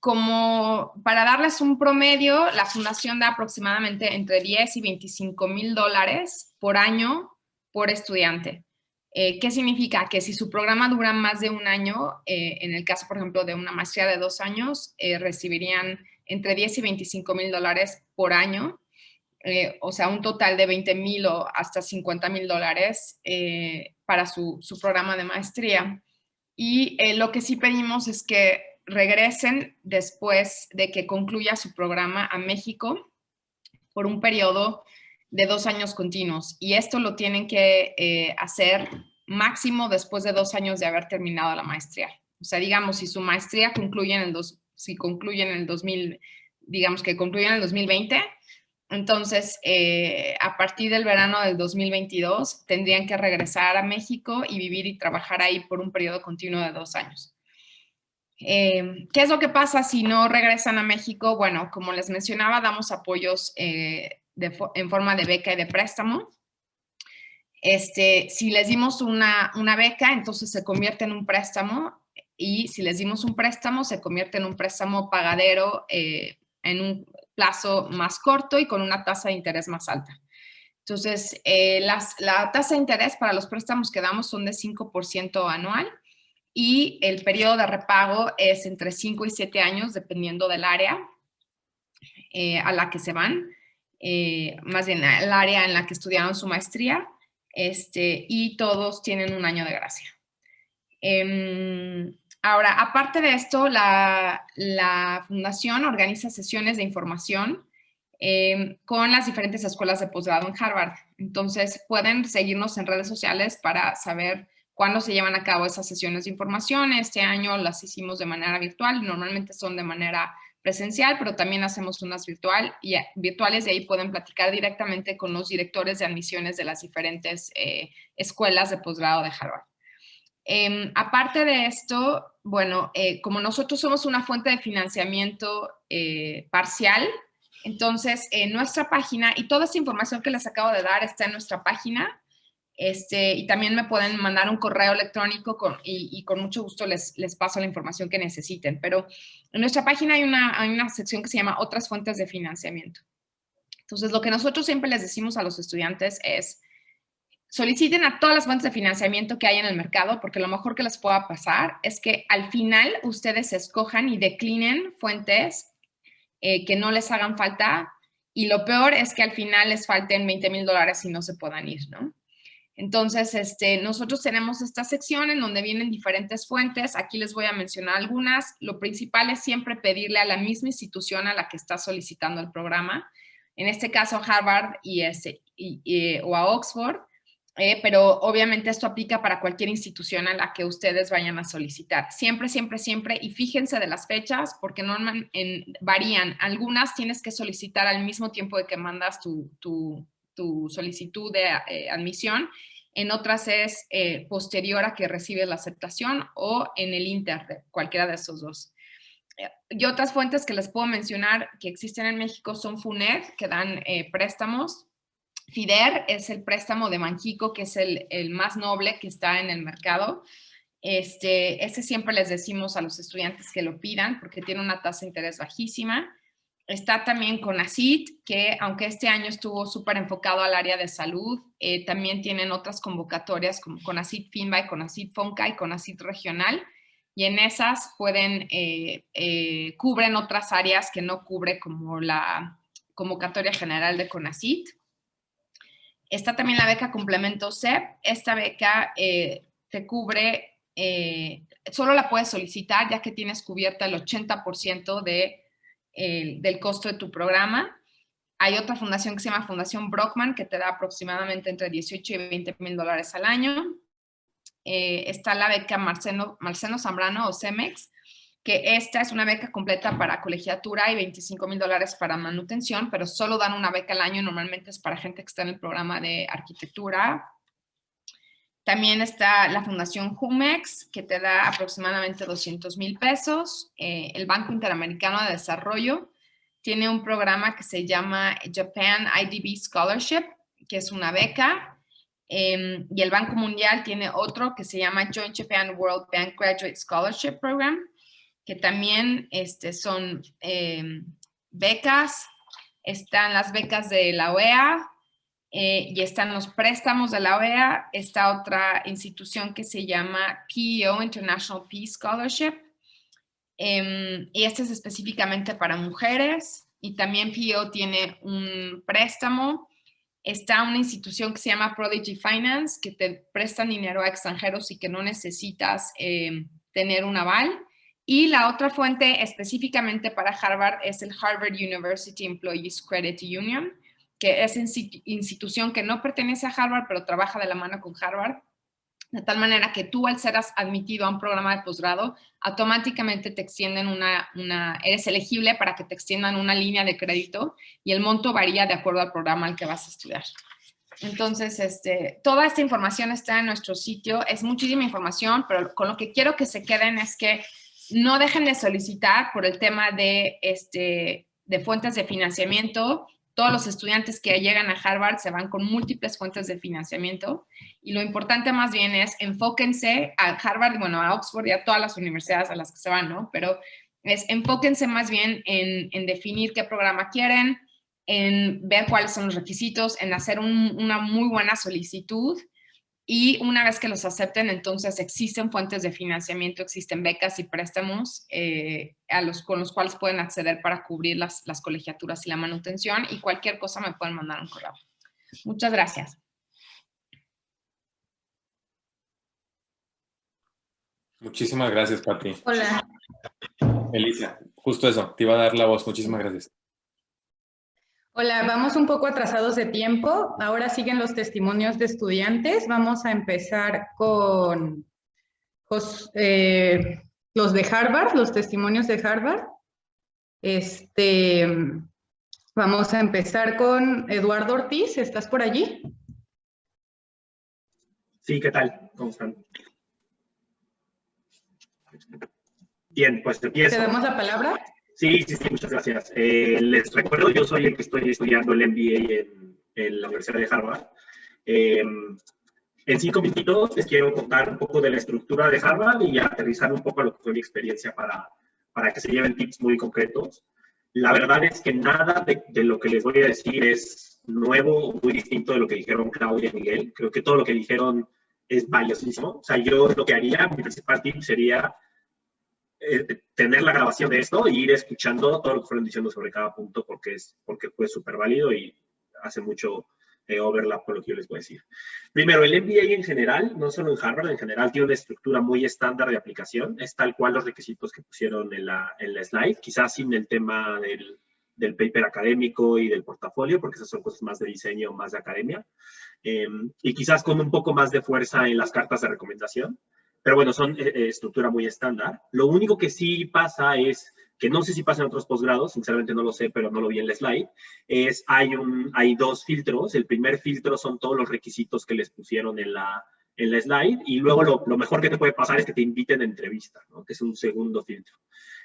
Como para darles un promedio, la fundación da aproximadamente entre 10 y 25 mil dólares por año por estudiante. ¿Qué significa? Que si su programa dura más de un año, en el caso, por ejemplo, de una maestría de 2 años, recibirían entre 10 y 25 mil dólares por año, o sea, un total de 20 mil o hasta 50 mil dólares para su programa de maestría. Y lo que sí pedimos es que regresen después de que concluya su programa a México por un periodo de 2 años continuos. Y esto lo tienen que hacer máximo después de 2 años de haber terminado la maestría. O sea, digamos, si su maestría concluye en el 2000, digamos que concluye en el 2020, entonces, a partir del verano del 2022, tendrían que regresar a México y vivir y trabajar ahí por un periodo continuo de 2 años. ¿Qué es lo que pasa si no regresan a México? Bueno, como les mencionaba, damos apoyos en forma de beca y de préstamo. Si les dimos una beca, entonces se convierte en un préstamo, y si les dimos un préstamo, se convierte en un préstamo pagadero en un plazo más corto y con una tasa de interés más alta. Entonces, la tasa de interés para los préstamos que damos son de 5% anual, y el periodo de repago es entre 5 y 7 años, dependiendo del área a la que se van, más bien el área en la que estudiaron su maestría, y todos tienen un año de gracia. Ahora, aparte de esto, la fundación organiza sesiones de información con las diferentes escuelas de posgrado en Harvard. Entonces, pueden seguirnos en redes sociales para saber cuándo se llevan a cabo esas sesiones de información. Este año las hicimos de manera virtual, normalmente son de manera presencial, pero también hacemos unas virtuales, y ahí pueden platicar directamente con los directores de admisiones de las diferentes escuelas de posgrado de Harvard. Aparte de esto, bueno, como nosotros somos una fuente de financiamiento parcial, entonces en nuestra página, y toda esta información que les acabo de dar está en nuestra página, y también me pueden mandar un correo electrónico y con mucho gusto les paso la información que necesiten. Pero en nuestra página hay una sección que se llama Otras fuentes de financiamiento. Entonces, lo que nosotros siempre les decimos a los estudiantes es: soliciten a todas las fuentes de financiamiento que hay en el mercado, porque lo mejor que les pueda pasar es que al final ustedes escojan y declinen fuentes que no les hagan falta, y lo peor es que al final les falten 20 mil dólares y no se puedan ir, ¿no? Entonces, nosotros tenemos esta sección en donde vienen diferentes fuentes. Aquí les voy a mencionar algunas. Lo principal es siempre pedirle a la misma institución a la que está solicitando el programa, en este caso a Harvard o a Oxford, pero obviamente esto aplica para cualquier institución a la que ustedes vayan a solicitar. Siempre, siempre, siempre, y fíjense de las fechas, porque varían. Algunas tienes que solicitar al mismo tiempo de que mandas tu solicitud de admisión, en otras es posterior a que recibes la aceptación o en el inter, cualquiera de esos dos. Y otras fuentes que les puedo mencionar que existen en México son FUNED, que dan préstamos. FIDER es el préstamo de Banxico, que es el más noble que está en el mercado. Este siempre les decimos a los estudiantes que lo pidan porque tiene una tasa de interés bajísima. Está también CONACYT, que aunque este año estuvo súper enfocado al área de salud, también tienen otras convocatorias como CONACYT FINBA, CONACYT FONCA y CONACYT Regional, y en esas cubren otras áreas que no cubre, como la convocatoria general de CONACYT. Está también la beca complemento CEP. Esta beca te cubre, solo la puedes solicitar ya que tienes cubierta el 80% del costo de tu programa. Hay otra fundación que se llama Fundación Brockman, que te da aproximadamente entre 18 y 20 mil dólares al año. Está la beca Marceno Zambrano o CEMEX, que esta es una beca completa para colegiatura y 25 mil dólares para manutención, pero solo dan una beca al año, normalmente es para gente que está en el programa de arquitectura. También está la Fundación Jumex, que te da aproximadamente 200 mil pesos. El Banco Interamericano de Desarrollo tiene un programa que se llama Japan IDB Scholarship, que es una beca. Y el Banco Mundial tiene otro que se llama Joint Japan World Bank Graduate Scholarship Program, que también son becas. Están las becas de la OEA y están los préstamos de la OEA. Está otra institución que se llama PEO, International Peace Scholarship. Y este es específicamente para mujeres. Y también PEO tiene un préstamo. Está una institución que se llama Prodigy Finance, que te prestan dinero a extranjeros y que no necesitas tener un aval. Y la otra fuente específicamente para Harvard es el Harvard University Employees Credit Union, que es institución que no pertenece a Harvard, pero trabaja de la mano con Harvard, de tal manera que tú, al ser admitido a un programa de posgrado, automáticamente te extienden eres elegible para que te extiendan una línea de crédito y el monto varía de acuerdo al programa al que vas a estudiar. Entonces, toda esta información está en nuestro sitio. Es muchísima información, pero con lo que quiero que se queden es que no dejen de solicitar por el tema de fuentes de financiamiento. Todos los estudiantes que llegan a Harvard se van con múltiples fuentes de financiamiento y lo importante más bien es enfóquense a Harvard, bueno, a Oxford y a todas las universidades a las que se van, ¿no? Pero enfóquense más bien en definir qué programa quieren, en ver cuáles son los requisitos, en hacer una muy buena solicitud. Y una vez que los acepten, entonces existen fuentes de financiamiento, existen becas y préstamos con los cuales pueden acceder para cubrir las colegiaturas y la manutención, y cualquier cosa me pueden mandar un correo. Muchas gracias. Muchísimas gracias, Pati. Hola. Elisa, justo eso, te iba a dar la voz. Muchísimas gracias. Hola, vamos un poco atrasados de tiempo. Ahora siguen los testimonios de estudiantes. Vamos a empezar con los de Harvard, los testimonios de Harvard. Vamos a empezar con Eduardo Ortiz. ¿Estás por allí? Sí, ¿qué tal? ¿Cómo están? Bien, pues empiezo. ¿Te damos la palabra? Sí, muchas gracias. Les recuerdo, yo soy el que estoy estudiando el MBA en la Universidad de Harvard. En 5 minutitos les quiero contar un poco de la estructura de Harvard y aterrizar un poco a lo que fue mi experiencia para que se lleven tips muy concretos. La verdad es que nada de lo que les voy a decir es nuevo o muy distinto de lo que dijeron Claudia y Miguel. Creo que todo lo que dijeron es valiosísimo. O sea, yo lo que haría, mi principal tip sería tener la grabación de esto e ir escuchando todo lo que fueron diciendo sobre cada punto porque fue súper válido y hace mucho overlap con lo que yo les voy a decir. Primero, el MBA en general, no solo en Harvard, en general tiene una estructura muy estándar de aplicación. Es tal cual los requisitos que pusieron en la slide, quizás sin el tema del paper académico y del portafolio, porque esas son cosas más de diseño, más de academia. Y quizás con un poco más de fuerza en las cartas de recomendación. Pero bueno, son estructura muy estándar. Lo único que sí pasa es, que no sé si pasa en otros posgrados, sinceramente no lo sé, pero no lo vi en la slide, hay 2 filtros. El primer filtro son todos los requisitos que les pusieron en la slide, y luego lo mejor que te puede pasar es que te inviten a entrevista, ¿no? Que es un segundo filtro.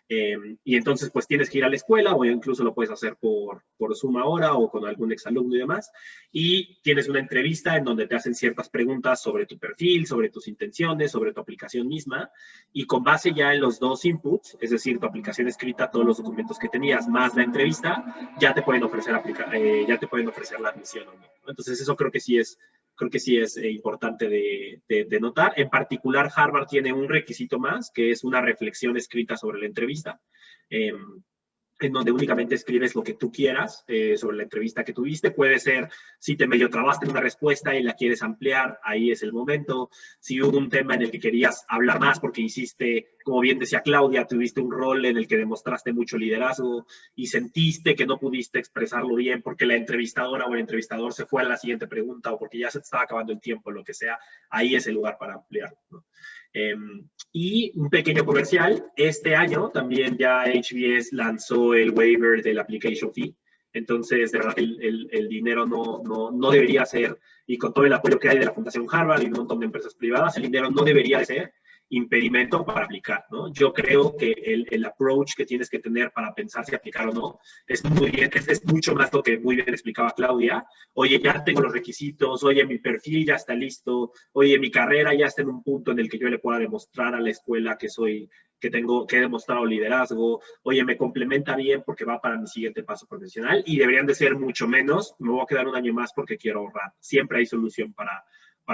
Y entonces pues tienes que ir a la escuela o incluso lo puedes hacer por Zoom ahora o con algún exalumno y demás, y tienes una entrevista en donde te hacen ciertas preguntas sobre tu perfil, sobre tus intenciones, sobre tu aplicación misma, y con base ya en los 2 inputs, es decir, tu aplicación escrita, todos los documentos que tenías más la entrevista, ya te pueden ofrecer la admisión o no. Entonces eso creo que sí es importante de notar. En particular, Harvard tiene un requisito más, que es una reflexión escrita sobre la entrevista. en donde únicamente escribes lo que tú quieras sobre la entrevista que tuviste. Puede ser, si te medio trabaste en una respuesta y la quieres ampliar, ahí es el momento. Si hubo un tema en el que querías hablar más porque hiciste, como bien decía Claudia, tuviste un rol en el que demostraste mucho liderazgo y sentiste que no pudiste expresarlo bien porque la entrevistadora o el entrevistador se fue a la siguiente pregunta o porque ya se te estaba acabando el tiempo, lo que sea, ahí es el lugar para ampliarlo, ¿no? Y un pequeño comercial, este año también ya HBS lanzó el waiver del application fee, entonces de verdad el dinero no debería ser, y con todo el apoyo que hay de la Fundación Harvard y un montón de empresas privadas, el dinero no debería ser impedimento para aplicar, ¿no? Yo creo que el approach que tienes que tener para pensar si aplicar o no es muy bien, es mucho más lo que muy bien explicaba Claudia. Oye, ya tengo los requisitos, oye, mi perfil ya está listo, oye, mi carrera ya está en un punto en el que yo le pueda demostrar a la escuela que he demostrado liderazgo, oye, me complementa bien porque va para mi siguiente paso profesional y deberían de ser mucho menos, me voy a quedar un año más porque quiero ahorrar. Siempre hay solución para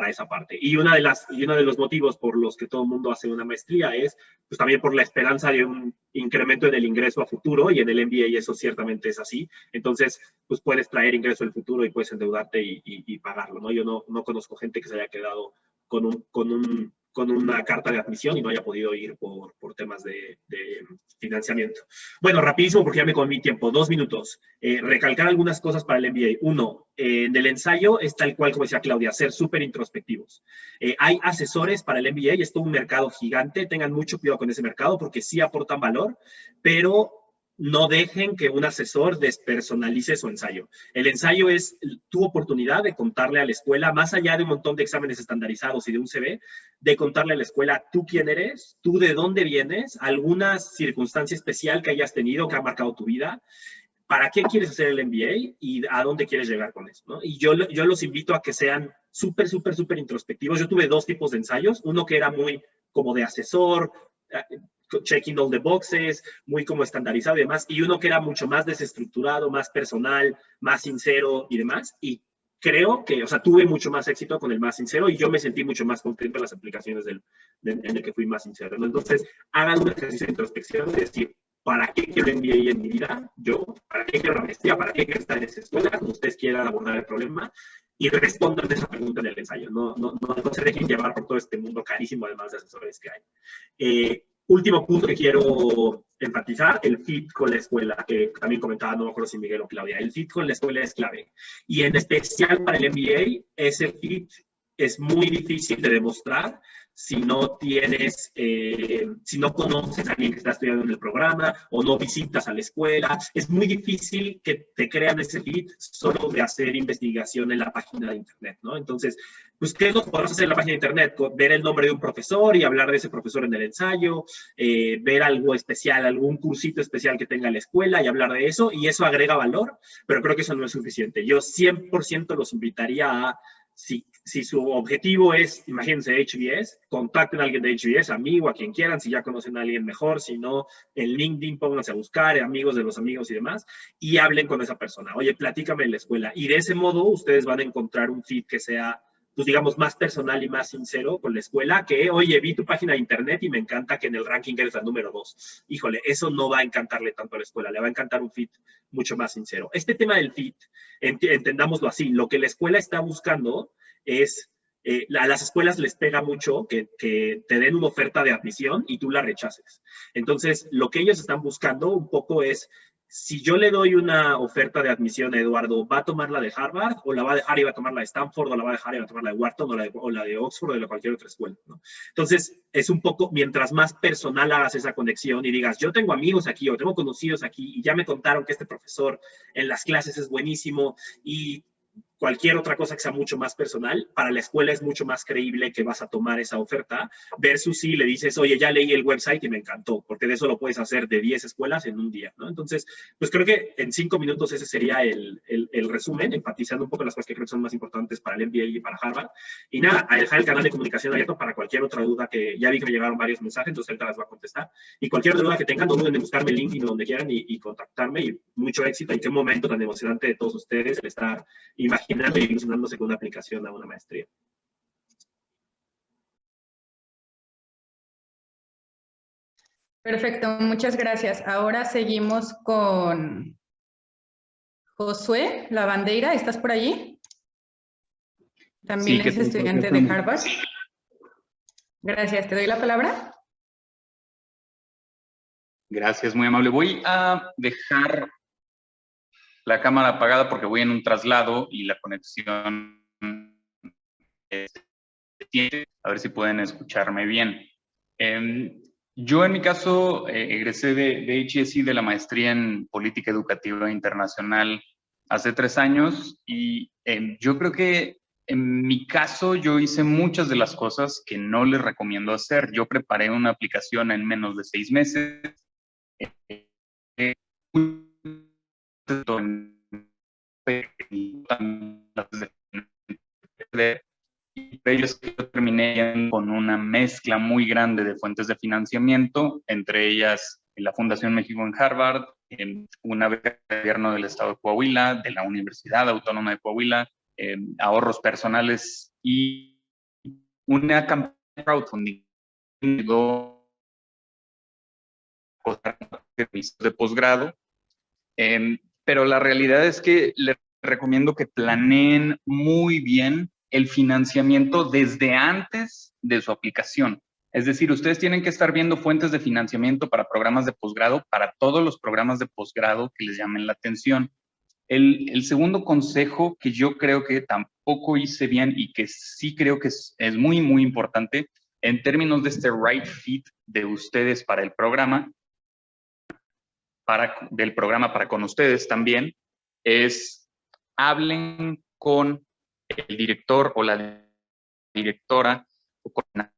esa parte. Y uno de los motivos por los que todo el mundo hace una maestría es pues también por la esperanza de un incremento en el ingreso a futuro, y en el MBA eso ciertamente es así. Entonces, pues puedes traer ingreso al futuro y puedes endeudarte y pagarlo, ¿no? Yo no conozco gente que se haya quedado con una carta de admisión y no haya podido ir por temas de financiamiento. Bueno, rapidísimo porque ya me comí tiempo, 2 minutos. Recalcar algunas cosas para el MBA. Uno, en el ensayo es tal cual como decía Claudia, ser súper introspectivos. Hay asesores para el MBA y es todo un mercado gigante. Tengan mucho cuidado con ese mercado porque sí aportan valor, pero no dejen que un asesor despersonalice su ensayo. El ensayo es tu oportunidad de contarle a la escuela, más allá de un montón de exámenes estandarizados y de un CV, de contarle a la escuela tú quién eres, tú de dónde vienes, alguna circunstancia especial que hayas tenido que ha marcado tu vida, para qué quieres hacer el MBA y a dónde quieres llegar con eso, ¿no? Y yo los invito a que sean súper introspectivos. Yo tuve 2 tipos de ensayos, uno que era muy como de asesor, checking all the boxes, muy como estandarizado y demás, y uno que era mucho más desestructurado, más personal, más sincero y demás, y creo que, o sea, tuve mucho más éxito con el más sincero y yo me sentí mucho más contento en las aplicaciones en el que fui más sincero, ¿no? Entonces, hagan un ejercicio de introspección, es decir, ¿para qué quiero MBA en mi vida? Yo, ¿para qué quiero la maestría? ¿Para qué quiero estar en esa escuela? Cuando ustedes quieran abordar el problema y respondan esa pregunta en el ensayo. No se dejen llevar por todo este mundo carísimo, además de asesores que hay. Último punto que quiero enfatizar, el fit con la escuela, que también comentaba, no me acuerdo si Miguel o Claudia. El fit con la escuela es clave. Y en especial para el MBA, ese fit es muy difícil de demostrar si no si no conoces a alguien que está estudiando en el programa o no visitas a la escuela. Es muy difícil que te crean ese fit solo de hacer investigación en la página de internet, ¿no? Entonces, pues, ¿qué es lo que podemos hacer en la página de internet? Ver el nombre de un profesor y hablar de ese profesor en el ensayo, ver algo especial, algún cursito especial que tenga la escuela y hablar de eso, y eso agrega valor, pero creo que eso no es suficiente. Yo 100% los invitaría a, si su objetivo es, imagínense, HBS, contacten a alguien de HBS, amigo, a quien quieran, si ya conocen a alguien mejor, si no, en LinkedIn pónganse a buscar, amigos de los amigos y demás, y hablen con esa persona. Oye, platícame en la escuela. Y de ese modo ustedes van a encontrar un fit que sea, pues digamos, más personal y más sincero con la escuela que, oye, vi tu página de internet y me encanta que en el ranking eres la número 2. Híjole, eso no va a encantarle tanto a la escuela, le va a encantar un fit mucho más sincero. Este tema del fit, entendámoslo así, lo que la escuela está buscando es, a las escuelas les pega mucho que te den una oferta de admisión y tú la rechaces. Entonces, lo que ellos están buscando un poco es, si yo le doy una oferta de admisión a Eduardo, ¿va a tomar la de Harvard o la va a dejar y va a tomar la de Stanford o la va a dejar y va a tomar la de Wharton o la de Oxford o de cualquier otra escuela, ¿no? Entonces, es un poco, mientras más personal hagas esa conexión y digas, yo tengo amigos aquí o tengo conocidos aquí y ya me contaron que este profesor en las clases es buenísimo y cualquier otra cosa que sea mucho más personal, para la escuela es mucho más creíble que vas a tomar esa oferta, versus si le dices, oye, ya leí el website y me encantó, porque de eso lo puedes hacer de 10 escuelas en un día, ¿no? Entonces, pues creo que en 5 minutos ese sería el resumen, enfatizando un poco las cosas que creo que son más importantes para el MBA y para Harvard. Y nada, a dejar el canal de comunicación abierto para cualquier otra duda que ya vi que me llegaron varios mensajes, entonces ahorita las voy a contestar. Y cualquier duda que tengan, no duden en buscarme en LinkedIn o donde quieran y contactarme. Y mucho éxito. Y qué momento tan emocionante de todos ustedes el estar imaginando y ilusionándose con una aplicación a una maestría. Perfecto, muchas gracias. Ahora seguimos con Josué Lavandeira. ¿Estás por allí? También Sí, es estudiante de Harvard. Gracias, te doy la palabra. Gracias, muy amable. Voy a dejar la cámara apagada porque voy en un traslado y la conexión es a ver si pueden escucharme bien. Yo en mi caso egresé de HESI de la maestría en Política Educativa Internacional hace 3 años y yo creo que en mi caso yo hice muchas de las cosas que no les recomiendo hacer. Yo preparé una aplicación en menos de 6 meses. Y ellos yo terminé con una mezcla muy grande de fuentes de financiamiento, entre ellas la Fundación México en Harvard, una beca del gobierno del estado de Coahuila, de la Universidad Autónoma de Coahuila, ahorros personales y una campaña de crowdfunding de posgrado. Pero la realidad es que les recomiendo que planeen muy bien el financiamiento desde antes de su aplicación. Es decir, ustedes tienen que estar viendo fuentes de financiamiento para programas de posgrado, para todos los programas de posgrado que les llamen la atención. El segundo consejo que yo creo que tampoco hice bien y que sí creo que es muy, muy importante en términos de este right fit de ustedes para el programa, del programa para con ustedes también, es hablen con el director o la directora o coordinador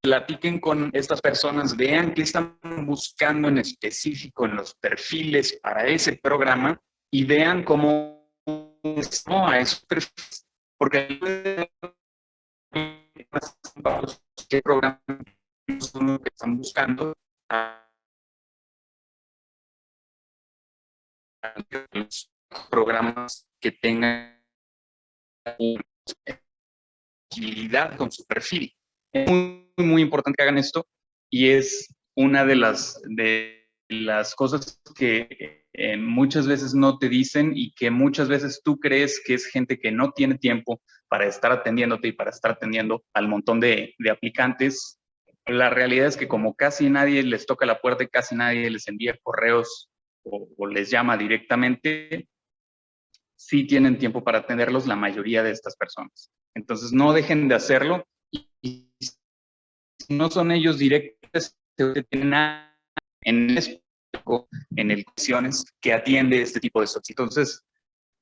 platiquen con estas personas, vean qué están buscando en específico en los perfiles para ese programa y vean cómo a esos perfiles, porque qué programas son los que están buscando los programas que tengan agilidad con su perfil. Es muy, muy importante que hagan esto y es una de las cosas que muchas veces no te dicen y que muchas veces tú crees que es gente que no tiene tiempo para estar atendiéndote y para estar atendiendo al montón de aplicantes. La realidad es que como casi nadie les toca la puerta y casi nadie les envía correos o les llama directamente, sí tienen tiempo para atenderlos la mayoría de estas personas. Entonces no dejen de hacerlo y si no son ellos directos, tienen en el cuestiones que atiende este tipo de cosas. Entonces,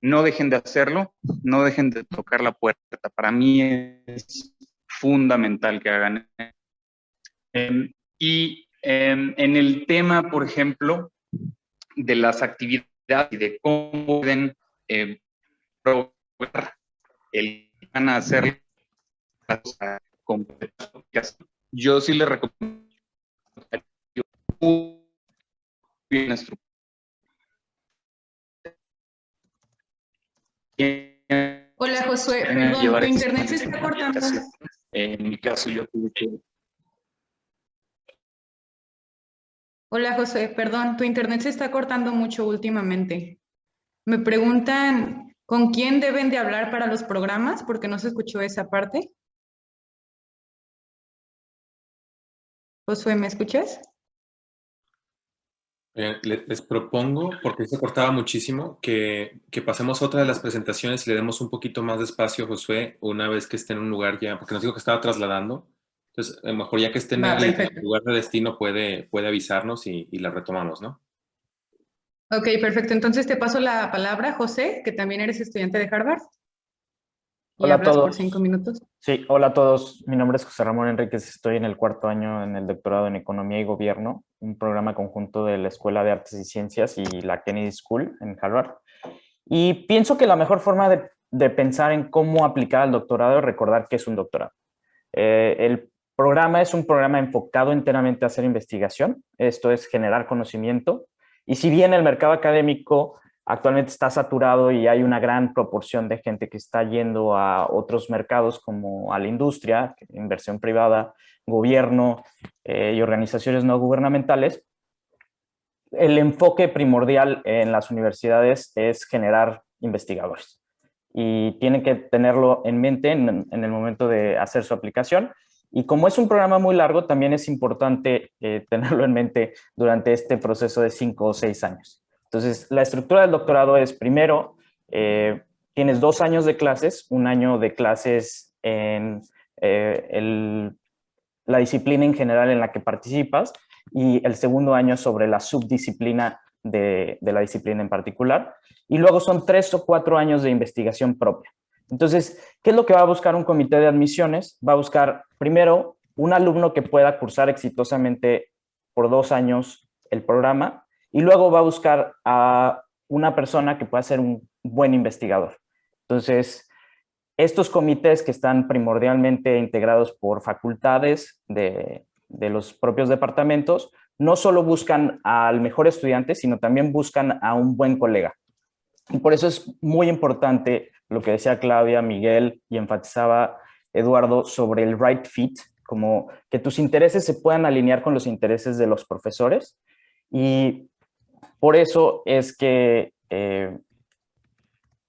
no dejen de hacerlo, no dejen de tocar la puerta. Para mí es fundamental que hagan. En el tema, por ejemplo, de las actividades y de cómo pueden probar el que van a hacer con yo sí les recomiendo bien estructurado. Hola Josué, perdón, tu internet se está cortando. En mi caso yo tuve que... Hola Josué, perdón, tu internet se está cortando mucho últimamente. Me preguntan, ¿con quién deben de hablar para los programas? Porque no se escuchó esa parte. Josué, ¿me escuchas? Les propongo, porque se cortaba muchísimo, que pasemos a otra de las presentaciones y le demos un poquito más de espacio a Josué una vez que esté en un lugar ya, porque nos dijo que estaba trasladando. Entonces, a lo mejor ya que esté en el lugar de destino puede avisarnos y la retomamos, ¿no? Ok, perfecto. Entonces te paso la palabra, José, que también eres estudiante de Harvard. Y hola hablas a todos. por 5 minutos. Sí, hola a todos. Mi nombre es José Ramón Enríquez. Estoy en el 4º año en el doctorado en Economía y Gobierno, un programa conjunto de la Escuela de Artes y Ciencias y la Kennedy School en Harvard. Y pienso que la mejor forma de pensar en cómo aplicar al doctorado es recordar qué es un doctorado. El programa es un programa enfocado enteramente a hacer investigación. Esto es generar conocimiento. Y si bien el mercado académico actualmente está saturado y hay una gran proporción de gente que está yendo a otros mercados como a la industria, inversión privada, gobierno y organizaciones no gubernamentales. El enfoque primordial en las universidades es generar investigadores y tienen que tenerlo en mente en el momento de hacer su aplicación. Y como es un programa muy largo, también es importante tenerlo en mente durante este proceso de 5 o 6 años. Entonces, la estructura del doctorado es, primero, tienes 2 años de clases, 1 año de clases en la disciplina en general en la que participas y el segundo año sobre la subdisciplina de la disciplina en particular. Y luego son 3 o 4 años de investigación propia. Entonces, ¿qué es lo que va a buscar un comité de admisiones? Va a buscar, primero, un alumno que pueda cursar exitosamente por 2 años el programa y luego va a buscar a una persona que pueda ser un buen investigador. Entonces, estos comités que están primordialmente integrados por facultades de los propios departamentos, no solo buscan al mejor estudiante, sino también buscan a un buen colega. Y por eso es muy importante lo que decía Claudia, Miguel y enfatizaba Eduardo sobre el right fit, como que tus intereses se puedan alinear con los intereses de los profesores. Y por eso es que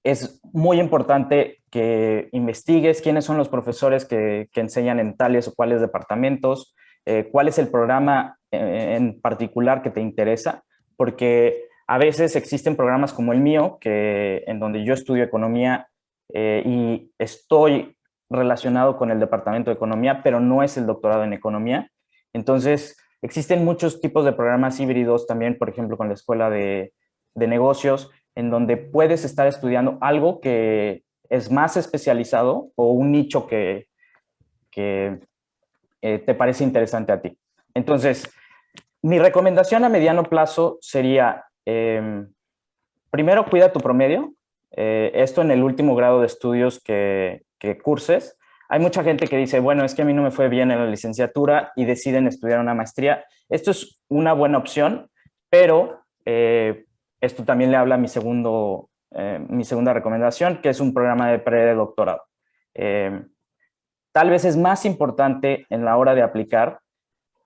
es muy importante que investigues quiénes son los profesores que enseñan en tales o cuales departamentos, cuál es el programa en particular que te interesa, porque a veces existen programas como el mío, en donde yo estudio economía y estoy relacionado con el departamento de economía, pero no es el doctorado en economía. Entonces, existen muchos tipos de programas híbridos también, por ejemplo, con la escuela de negocios, en donde puedes estar estudiando algo que es más especializado o un nicho que te parece interesante a ti. Entonces, mi recomendación a mediano plazo sería, primero, cuida tu promedio. Esto en el último grado de estudios que curses. Hay mucha gente que dice, bueno, es que a mí no me fue bien en la licenciatura y deciden estudiar una maestría. Esto es una buena opción, pero esto también le habla a mi segunda recomendación, que es un programa de predoctorado. Tal vez es más importante en la hora de aplicar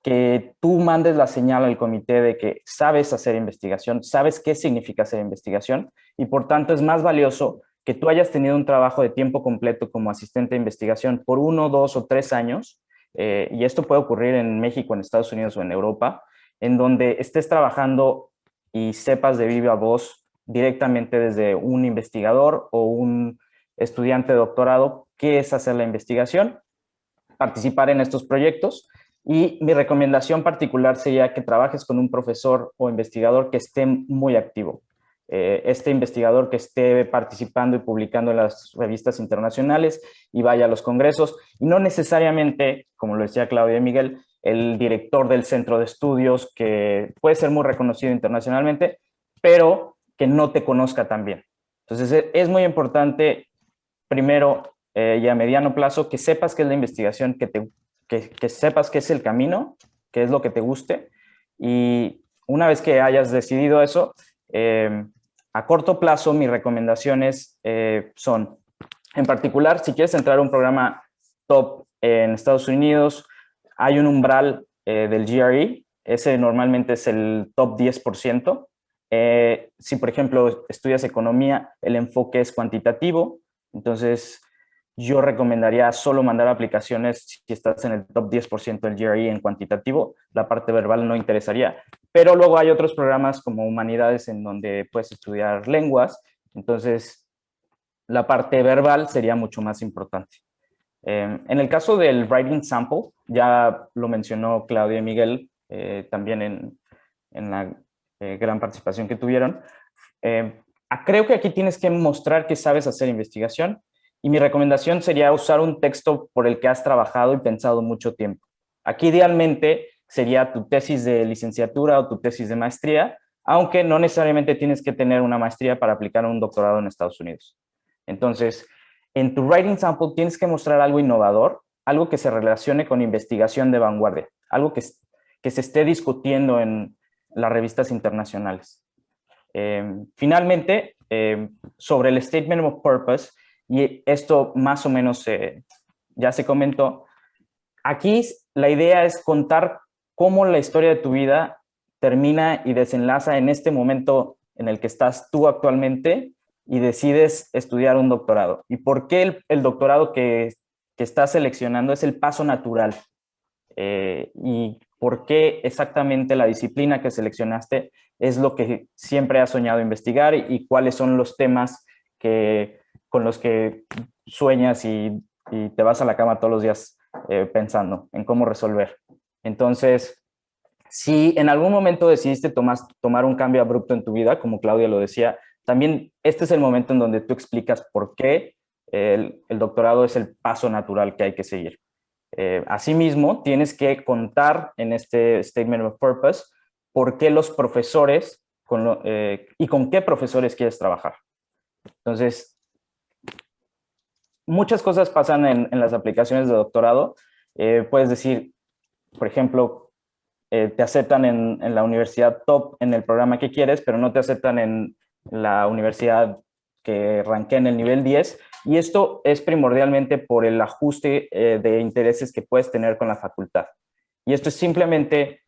que tú mandes la señal al comité de que sabes hacer investigación, sabes qué significa hacer investigación y por tanto es más valioso que tú hayas tenido un trabajo de tiempo completo como asistente de investigación por 1, 2 o 3 años, y esto puede ocurrir en México, en Estados Unidos o en Europa, en donde estés trabajando y sepas de viva voz directamente desde un investigador o un estudiante de doctorado qué es hacer la investigación, participar en estos proyectos. Y mi recomendación particular sería que trabajes con un profesor o investigador que esté muy activo. Este investigador que esté participando y publicando en las revistas internacionales y vaya a los congresos. Y no necesariamente, como lo decía Claudia y Miguel, el director del centro de estudios, que puede ser muy reconocido internacionalmente, pero que no te conozca tan bien. Entonces, es muy importante, primero y a mediano plazo, que sepas qué es la investigación, que sepas qué es el camino, qué es lo que te guste. Y una vez que hayas decidido eso, a corto plazo, mis recomendaciones son, en particular, si quieres entrar a un programa top en Estados Unidos, hay un umbral del GRE, ese normalmente es el top 10%. Si, por ejemplo, estudias economía, el enfoque es cuantitativo, entonces yo recomendaría solo mandar aplicaciones si estás en el top 10% del GRE en cuantitativo. La parte verbal no interesaría. Pero luego hay otros programas como humanidades en donde puedes estudiar lenguas. Entonces, la parte verbal sería mucho más importante. En el caso del Writing Sample, ya lo mencionó Claudia y Miguel también en la gran participación que tuvieron. Creo que aquí tienes que mostrar que sabes hacer investigación. Y mi recomendación sería usar un texto por el que has trabajado y pensado mucho tiempo. Aquí idealmente sería tu tesis de licenciatura o tu tesis de maestría, aunque no necesariamente tienes que tener una maestría para aplicar un doctorado en Estados Unidos. Entonces, en tu Writing Sample tienes que mostrar algo innovador, algo que se relacione con investigación de vanguardia, algo que se esté discutiendo en las revistas internacionales. Finalmente, sobre el Statement of Purpose, y esto más o menos ya se comentó, aquí la idea es contar cómo la historia de tu vida termina y desenlaza en este momento en el que estás tú actualmente y decides estudiar un doctorado. ¿Y por qué el doctorado que estás seleccionando es el paso natural? Y por qué exactamente la disciplina que seleccionaste es lo que siempre has soñado investigar y cuáles son los temas con los que sueñas y te vas a la cama todos los días pensando en cómo resolver. Entonces, si en algún momento decidiste tomar un cambio abrupto en tu vida, como Claudia lo decía, también este es el momento en donde tú explicas por qué el doctorado es el paso natural que hay que seguir. Asimismo, tienes que contar en este Statement of Purpose por qué los profesores y con qué profesores quieres trabajar. Entonces, muchas cosas pasan en las aplicaciones de doctorado. Puedes decir, por ejemplo, te aceptan en la universidad top en el programa que quieres, pero no te aceptan en la universidad que ranquea en el nivel 10, y esto es primordialmente por el ajuste de intereses que puedes tener con la facultad. Y esto es simplemente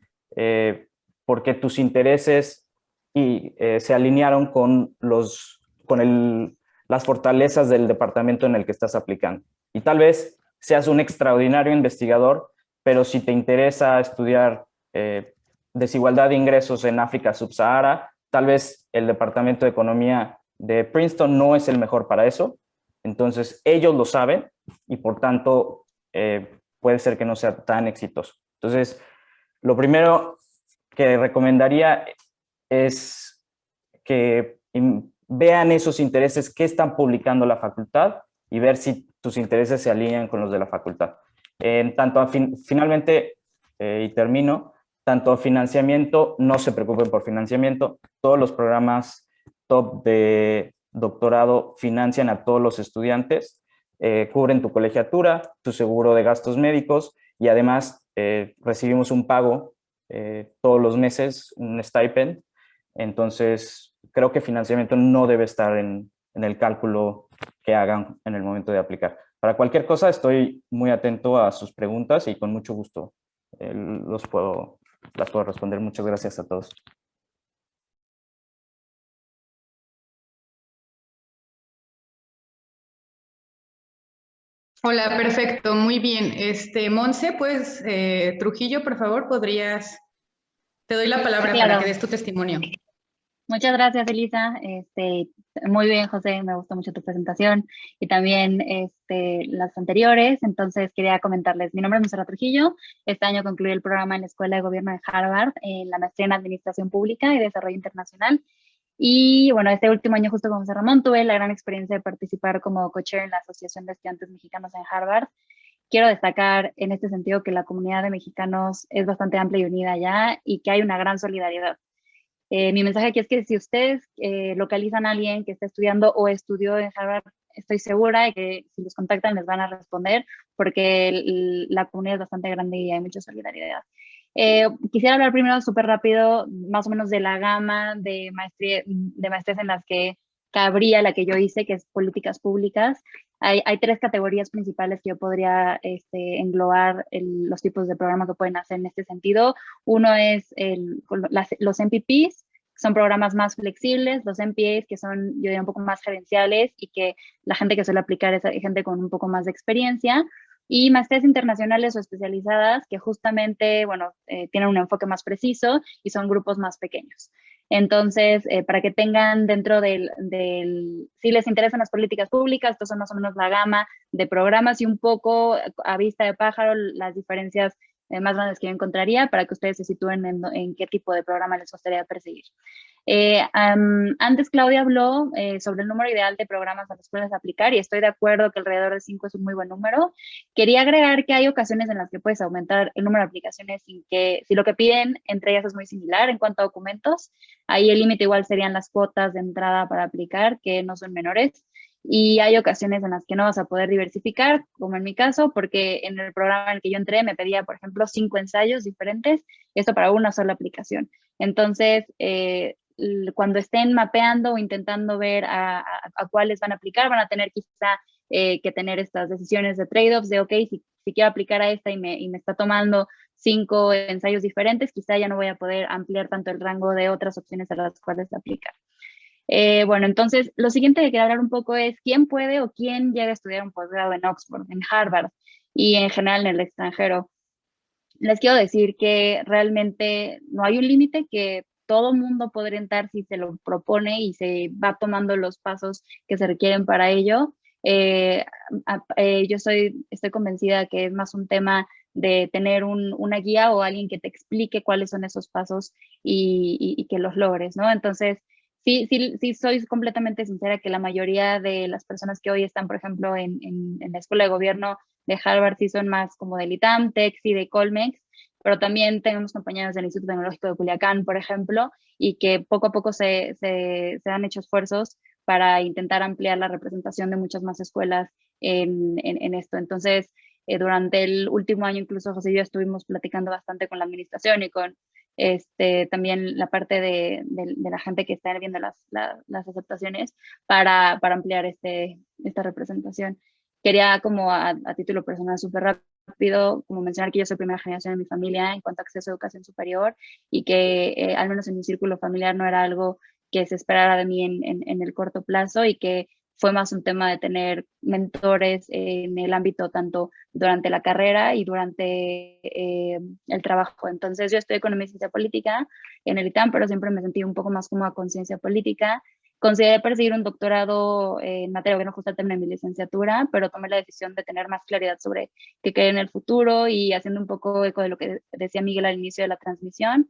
porque tus intereses se alinearon con las fortalezas del departamento en el que estás aplicando. Y tal vez seas un extraordinario investigador, pero si te interesa estudiar desigualdad de ingresos en África subsahara, tal vez el departamento de economía de Princeton no es el mejor para eso. Entonces ellos lo saben y por tanto puede ser que no sea tan exitoso. Entonces, lo primero que recomendaría es que vean esos intereses que están publicando la facultad y ver si tus intereses se alinean con los de la facultad. Finalmente, y termino, tanto a financiamiento, no se preocupen por financiamiento, todos los programas top de doctorado financian a todos los estudiantes, cubren tu colegiatura, tu seguro de gastos médicos y además recibimos un pago todos los meses, un stipend. Entonces, creo que financiamiento no debe estar en el cálculo que hagan en el momento de aplicar. Para cualquier cosa estoy muy atento a sus preguntas y con mucho gusto las puedo responder. Muchas gracias a todos. Hola, perfecto, muy bien. Monse, pues, Trujillo, por favor, te doy la palabra para que des tu testimonio. Muchas gracias, Elisa. Muy bien, José, me gustó mucho tu presentación y también las anteriores. Entonces, quería comentarles, mi nombre es Monserrat Trujillo. Este año concluí el programa en la Escuela de Gobierno de Harvard, en la maestría en Administración Pública y Desarrollo Internacional. Y bueno, este último año, justo con José Ramón, tuve la gran experiencia de participar como co-chair en la Asociación de Estudiantes Mexicanos en Harvard. Quiero destacar en este sentido que la comunidad de mexicanos es bastante amplia y unida ya y que hay una gran solidaridad. Mi mensaje aquí es que si ustedes localizan a alguien que está estudiando o estudió en Harvard, estoy segura de que si los contactan les van a responder porque la comunidad es bastante grande y hay mucha solidaridad. Quisiera hablar primero súper rápido, más o menos de la gama de maestrías en las que cabría la que yo hice, que es políticas públicas. Hay tres categorías principales que yo podría englobar los tipos de programas que pueden hacer en este sentido. Uno es los MPPs, que son programas más flexibles, los MPAs, que son, yo diría, un poco más gerenciales y que la gente que suele aplicar es gente con un poco más de experiencia. Y maestrías internacionales o especializadas que justamente, bueno, tienen un enfoque más preciso y son grupos más pequeños. Entonces, para que tengan dentro si les interesan las políticas públicas, estos son más o menos la gama de programas y un poco a vista de pájaro las diferencias más grandes que yo encontraría para que ustedes se sitúen en qué tipo de programa les gustaría perseguir. Antes Claudia habló sobre el número ideal de programas a los cuales aplicar y estoy de acuerdo que alrededor de 5 es un muy buen número. Quería agregar que hay ocasiones en las que puedes aumentar el número de aplicaciones si lo que piden entre ellas es muy similar en cuanto a documentos. Ahí el límite igual serían las cuotas de entrada para aplicar, que no son menores. Y hay ocasiones en las que no vas a poder diversificar, como en mi caso, porque en el programa en el que yo entré me pedía, por ejemplo, 5 ensayos diferentes, esto para una sola aplicación. Entonces, cuando estén mapeando o intentando ver a cuáles van a aplicar, van a tener quizá que tener estas decisiones de trade-offs de, ok, si quiero aplicar a esta y me está tomando 5 ensayos diferentes, quizá ya no voy a poder ampliar tanto el rango de otras opciones a las cuales aplicar. Bueno, entonces, lo siguiente que quiero hablar un poco es quién puede o quién llega a estudiar un posgrado en Oxford, en Harvard y en general en el extranjero. Les quiero decir que realmente no hay un límite, que todo mundo podría entrar si se lo propone y se va tomando los pasos que se requieren para ello. Yo estoy convencida que es más un tema de tener una guía o alguien que te explique cuáles son esos pasos y que los logres, ¿no? Entonces, sí, soy completamente sincera que la mayoría de las personas que hoy están, por ejemplo, en la Escuela de Gobierno de Harvard sí son más como del ITAM, TEC y de Colmex, pero también tenemos compañeros del Instituto Tecnológico de Culiacán, por ejemplo, y que poco a poco se han hecho esfuerzos para intentar ampliar la representación de muchas más escuelas en esto. Entonces, durante el último año, incluso José y yo estuvimos platicando bastante con la administración y con también la parte de la gente que está viendo las aceptaciones para ampliar esta representación. Quería como a título personal súper rápido, como mencionar que yo soy primera generación en mi familia en cuanto a acceso a educación superior y que al menos en mi círculo familiar no era algo que se esperara de mí en el corto plazo y que fue más un tema de tener mentores en el ámbito tanto durante la carrera y durante el trabajo. Entonces yo estoy economía y ciencia política en el ITAM, pero siempre me sentí un poco más como a conciencia política. Consideré perseguir un doctorado en materia de gobierno justo al término de mi licenciatura, pero tomé la decisión de tener más claridad sobre qué quería en el futuro y haciendo un poco eco de lo que decía Miguel al inicio de la transmisión.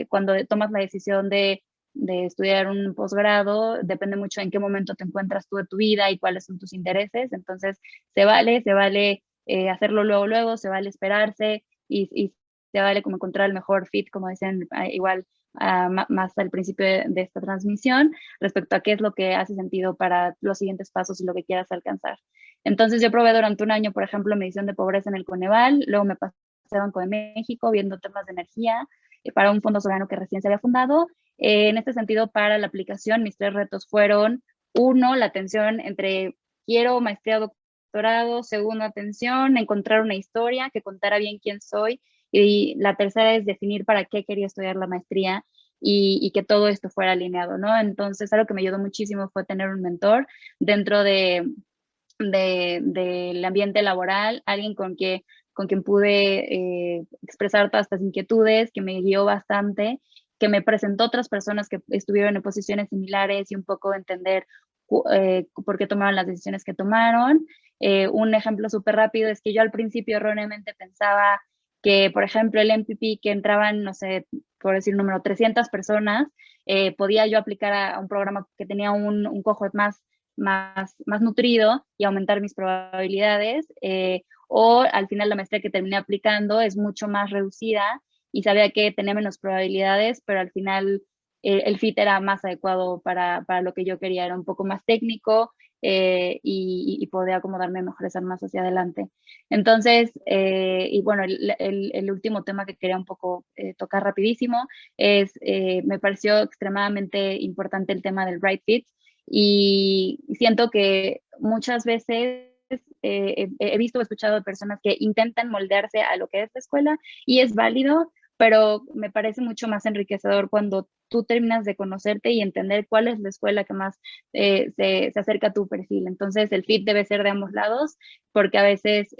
Cuando tomas la decisión de estudiar un posgrado, depende mucho en qué momento te encuentras tú de tu vida y cuáles son tus intereses. Entonces, se vale hacerlo luego, se vale esperarse y se vale como encontrar el mejor fit, como decían igual más al principio de esta transmisión, respecto a qué es lo que hace sentido para los siguientes pasos y lo que quieras alcanzar. Entonces, yo probé durante un año, por ejemplo, medición de pobreza en el Coneval, luego me pasé a Banco de México viendo temas de energía para un fondo soberano que recién se había fundado. En este sentido, para la aplicación, mis 3 retos fueron, 1, la atención entre quiero maestría o doctorado, 2, atención, encontrar una historia que contara bien quién soy, y la tercera es definir para qué quería estudiar la maestría y que todo esto fuera alineado, ¿no? Entonces, algo que me ayudó muchísimo fue tener un mentor dentro del ambiente laboral, alguien con quien pude expresar todas estas inquietudes, que me guió bastante, que me presentó otras personas que estuvieron en posiciones similares y un poco entender por qué tomaron las decisiones que tomaron. Un ejemplo súper rápido es que yo al principio erróneamente pensaba que, por ejemplo, el MPP que entraban, no sé, por decir un número, 300 personas, podía yo aplicar a un programa que tenía un cohort más nutrido y aumentar mis probabilidades, o al final la maestría que terminé aplicando es mucho más reducida y sabía que tenía menos probabilidades, pero al final el fit era más adecuado para lo que yo quería, era un poco más técnico y podía acomodarme mejor más hacia adelante. Entonces, y bueno, el último tema que quería un poco tocar rapidísimo es, me pareció extremadamente importante el tema del right fit, y siento que muchas veces he visto o escuchado de personas que intentan moldearse a lo que es la escuela y es válido, pero me parece mucho más enriquecedor cuando tú terminas de conocerte y entender cuál es la escuela que más se acerca a tu perfil. Entonces, el fit debe ser de ambos lados, porque a veces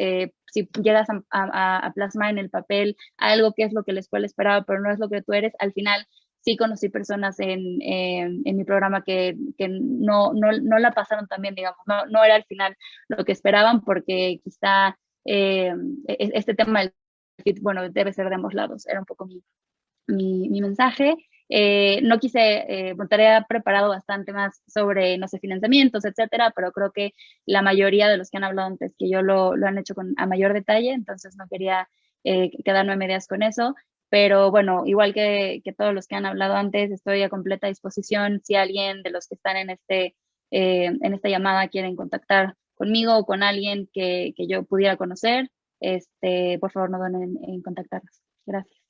si llegas a plasmar en el papel algo que es lo que la escuela esperaba, pero no es lo que tú eres, al final sí conocí personas en mi programa que no la pasaron tan bien, digamos, no era al final lo que esperaban, porque quizá este tema del fit, bueno, debe ser de ambos lados, era un poco mi mensaje. No quise, había preparado bastante más sobre, no sé, financiamientos, etcétera, pero creo que la mayoría de los que han hablado antes que yo lo han hecho a mayor detalle, entonces no quería quedarme a medias con eso. Pero bueno, igual que todos los que han hablado antes, estoy a completa disposición si alguien de los que están en esta llamada quieren contactar conmigo o con alguien que yo pudiera conocer, por favor no duden en contactarnos. Gracias.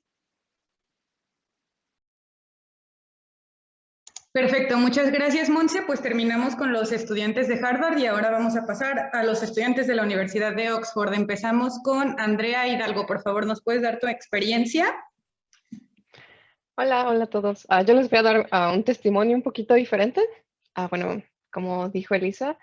Perfecto, muchas gracias, Monse. Pues terminamos con los estudiantes de Harvard y ahora vamos a pasar a los estudiantes de la Universidad de Oxford. Empezamos con Andrea Hidalgo. Por favor, ¿nos puedes dar tu experiencia? Hola, hola a todos. Yo les voy a dar un testimonio un poquito diferente. Bueno, como dijo Elisa,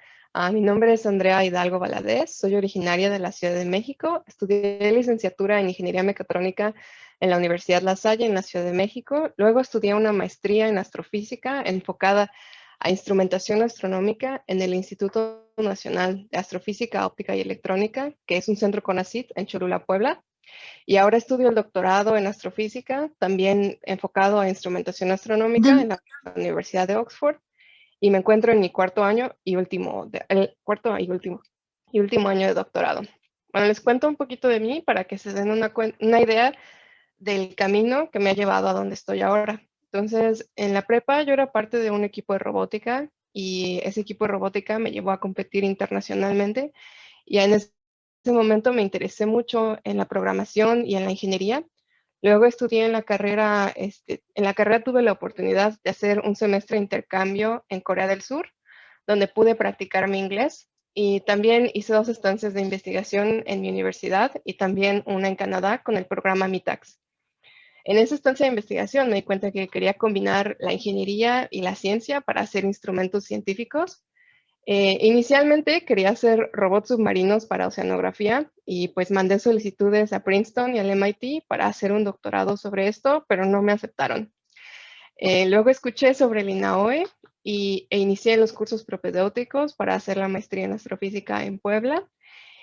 mi nombre es Andrea Hidalgo Valadez, soy originaria de la Ciudad de México, estudié licenciatura en Ingeniería Mecatrónica en la Universidad La Salle en la Ciudad de México, luego estudié una maestría en astrofísica enfocada a instrumentación astronómica en el Instituto Nacional de Astrofísica, Óptica y Electrónica, que es un centro CONACYT en Cholula, Puebla. Y ahora estudio el doctorado en astrofísica, también enfocado a instrumentación astronómica en la Universidad de Oxford. Y me encuentro en mi cuarto año y último año de doctorado. Bueno, les cuento un poquito de mí para que se den una idea del camino que me ha llevado a donde estoy ahora. Entonces, en la prepa yo era parte de un equipo de robótica y ese equipo de robótica me llevó a competir internacionalmente y en ese momento me interesé mucho en la programación y en la ingeniería. Luego estudié en la carrera tuve la oportunidad de hacer un semestre de intercambio en Corea del Sur, donde pude practicar mi inglés y también hice 2 estancias de investigación en mi universidad y también una en Canadá con el programa MITAX. En esa estancia de investigación me di cuenta que quería combinar la ingeniería y la ciencia para hacer instrumentos científicos. Inicialmente quería hacer robots submarinos para oceanografía y pues mandé solicitudes a Princeton y al MIT para hacer un doctorado sobre esto, pero no me aceptaron. Luego escuché sobre el INAOE e inicié los cursos propedéuticos para hacer la maestría en astrofísica en Puebla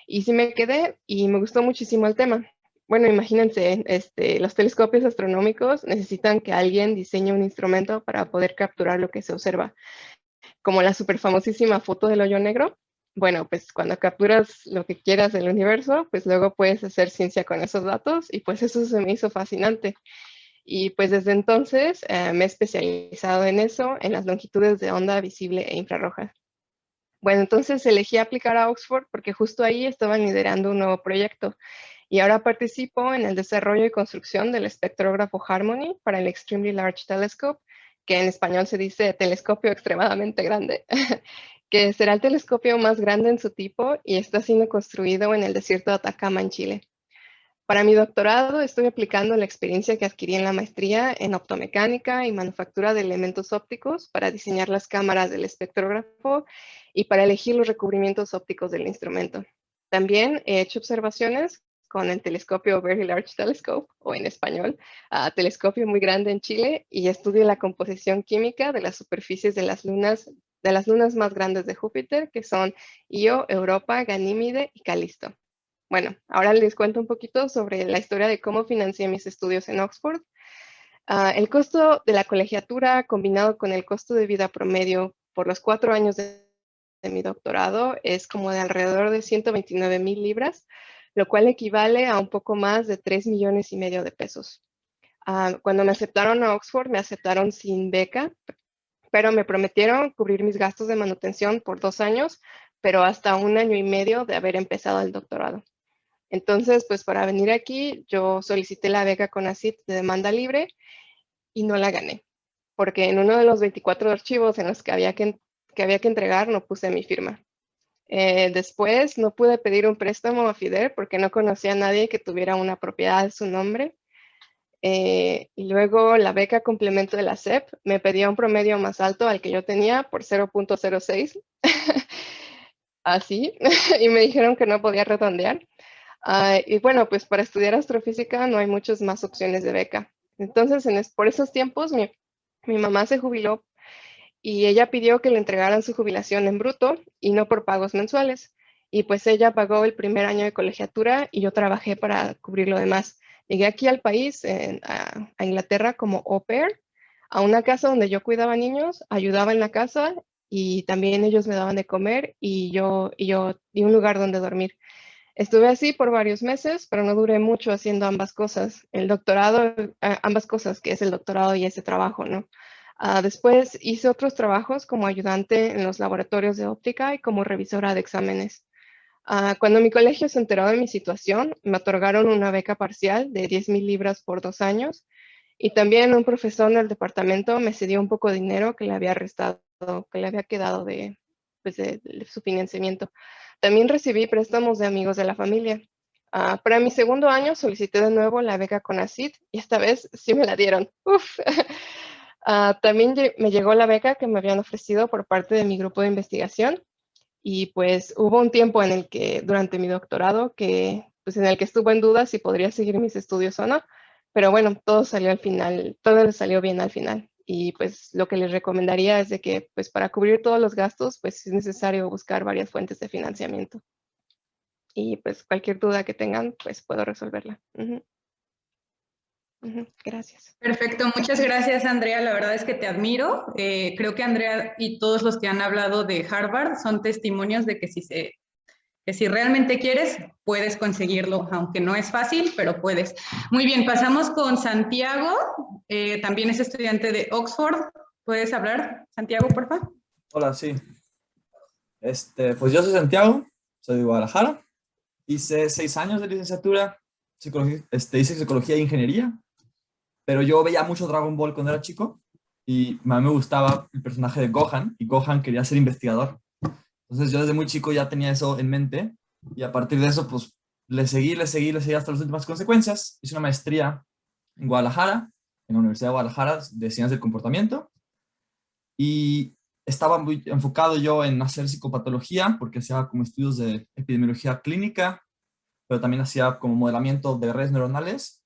y sí me quedé y me gustó muchísimo el tema. Bueno, imagínense, los telescopios astronómicos necesitan que alguien diseñe un instrumento para poder capturar lo que se observa, como la súper famosísima foto del hoyo negro. Bueno, pues cuando capturas lo que quieras del universo, pues luego puedes hacer ciencia con esos datos y pues eso se me hizo fascinante. Y pues desde entonces me he especializado en eso, en las longitudes de onda visible e infrarroja. Bueno, entonces elegí aplicar a Oxford porque justo ahí estaban liderando un nuevo proyecto y ahora participo en el desarrollo y construcción del espectrógrafo Harmony para el Extremely Large Telescope, que en español se dice telescopio extremadamente grande, que será el telescopio más grande en su tipo y está siendo construido en el desierto de Atacama, en Chile. Para mi doctorado estoy aplicando la experiencia que adquirí en la maestría en optomecánica y manufactura de elementos ópticos para diseñar las cámaras del espectrógrafo y para elegir los recubrimientos ópticos del instrumento. También he hecho observaciones con el telescopio Very Large Telescope, o en español, telescopio muy grande en Chile, y estudio la composición química de las superficies de las lunas más grandes de Júpiter, que son Io, Europa, Ganímide y Calisto. Bueno, ahora les cuento un poquito sobre la historia de cómo financié mis estudios en Oxford. El costo de la colegiatura combinado con el costo de vida promedio por los 4 años de mi doctorado es como de alrededor de 129,000 libras, lo cual equivale a un poco más de 3,5 millones de pesos. Cuando me aceptaron a Oxford, me aceptaron sin beca, pero me prometieron cubrir mis gastos de manutención por 2 años, pero hasta 1 año y medio de haber empezado el doctorado. Entonces, pues para venir aquí, yo solicité la beca CONACYT de demanda libre y no la gané, porque en uno de los 24 archivos en los que había que entregar no puse mi firma. Después no pude pedir un préstamo a FIDER porque no conocía a nadie que tuviera una propiedad de su nombre. Y luego la beca complemento de la SEP me pedía un promedio más alto al que yo tenía por 0.06. Así, y me dijeron que no podía redondear. Y bueno, pues para estudiar astrofísica no hay muchas más opciones de beca. Entonces, por esos tiempos, mi mamá se jubiló y ella pidió que le entregaran su jubilación en bruto y no por pagos mensuales. Y pues ella pagó el primer año de colegiatura y yo trabajé para cubrir lo demás. Llegué aquí al país, a Inglaterra, como au pair, a una casa donde yo cuidaba niños, ayudaba en la casa y también ellos me daban de comer y un lugar donde dormir. Estuve así por varios meses, pero no duré mucho haciendo ambas cosas. El doctorado, ambas cosas, que es el doctorado y ese trabajo, ¿no? Después hice otros trabajos como ayudante en los laboratorios de óptica y como revisora de exámenes. Cuando mi colegio se enteró de mi situación, me otorgaron una beca parcial de 10,000 libras por 2 años Y también un profesor del departamento me cedió un poco de dinero que le había restado, que le había quedado de su financiamiento. También recibí préstamos de amigos de la familia. Para mi segundo año solicité de nuevo la beca CONACYT y esta vez sí me la dieron. Uf. También me llegó la beca que me habían ofrecido por parte de mi grupo de investigación y pues hubo un tiempo en el que durante mi doctorado pues en el que estuve en duda si podría seguir mis estudios o no, pero bueno, todo salió al final, todo le salió bien al final. Y pues lo que les recomendaría es de que pues para cubrir todos los gastos pues es necesario buscar varias fuentes de financiamiento. Y pues cualquier duda que tengan pues puedo resolverla. Gracias. Perfecto, muchas gracias Andrea, la verdad es que te admiro. Creo que Andrea y todos los que han hablado de Harvard son testimonios de que si realmente quieres, puedes conseguirlo, aunque no es fácil, pero puedes. Muy bien, pasamos con Santiago, también es estudiante de Oxford. ¿Puedes hablar, Santiago, por favor? Hola, sí. Pues yo soy Santiago, soy de Guadalajara. Hice 6 años de licenciatura, hice psicología e ingeniería, pero yo veía mucho Dragon Ball cuando era chico y a mí me gustaba el personaje de Gohan y Gohan quería ser investigador. Entonces yo desde muy chico ya tenía eso en mente y a partir de eso pues le seguí hasta las últimas consecuencias. Hice una maestría en Guadalajara, en la Universidad de Guadalajara de Ciencias del Comportamiento y estaba muy enfocado yo en hacer psicopatología porque hacía como estudios de epidemiología clínica, pero también hacía como modelamiento de redes neuronales.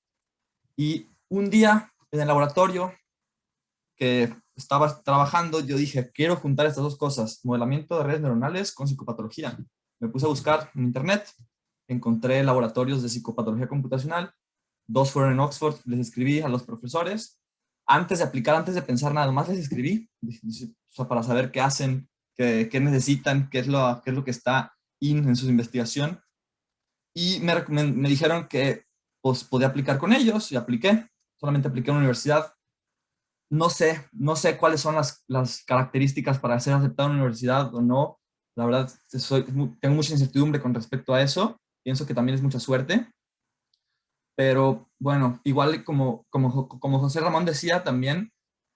Y un día en el laboratorio que estaba trabajando, yo dije, quiero juntar estas dos cosas, modelamiento de redes neuronales con psicopatología. Me puse a buscar en internet, encontré laboratorios de psicopatología computacional, 2 fueron en Oxford, les escribí a los profesores, antes de aplicar, antes de pensar nada más, les escribí, o sea, para saber qué hacen, qué necesitan, qué es lo que está en su investigación. Y me dijeron que pues, podía aplicar con ellos y apliqué. Solamente apliqué a una universidad. No sé cuáles son las características para ser aceptado en una universidad o no. La verdad, tengo mucha incertidumbre con respecto a eso. Pienso que también es mucha suerte. Pero bueno, igual como José Ramón decía también,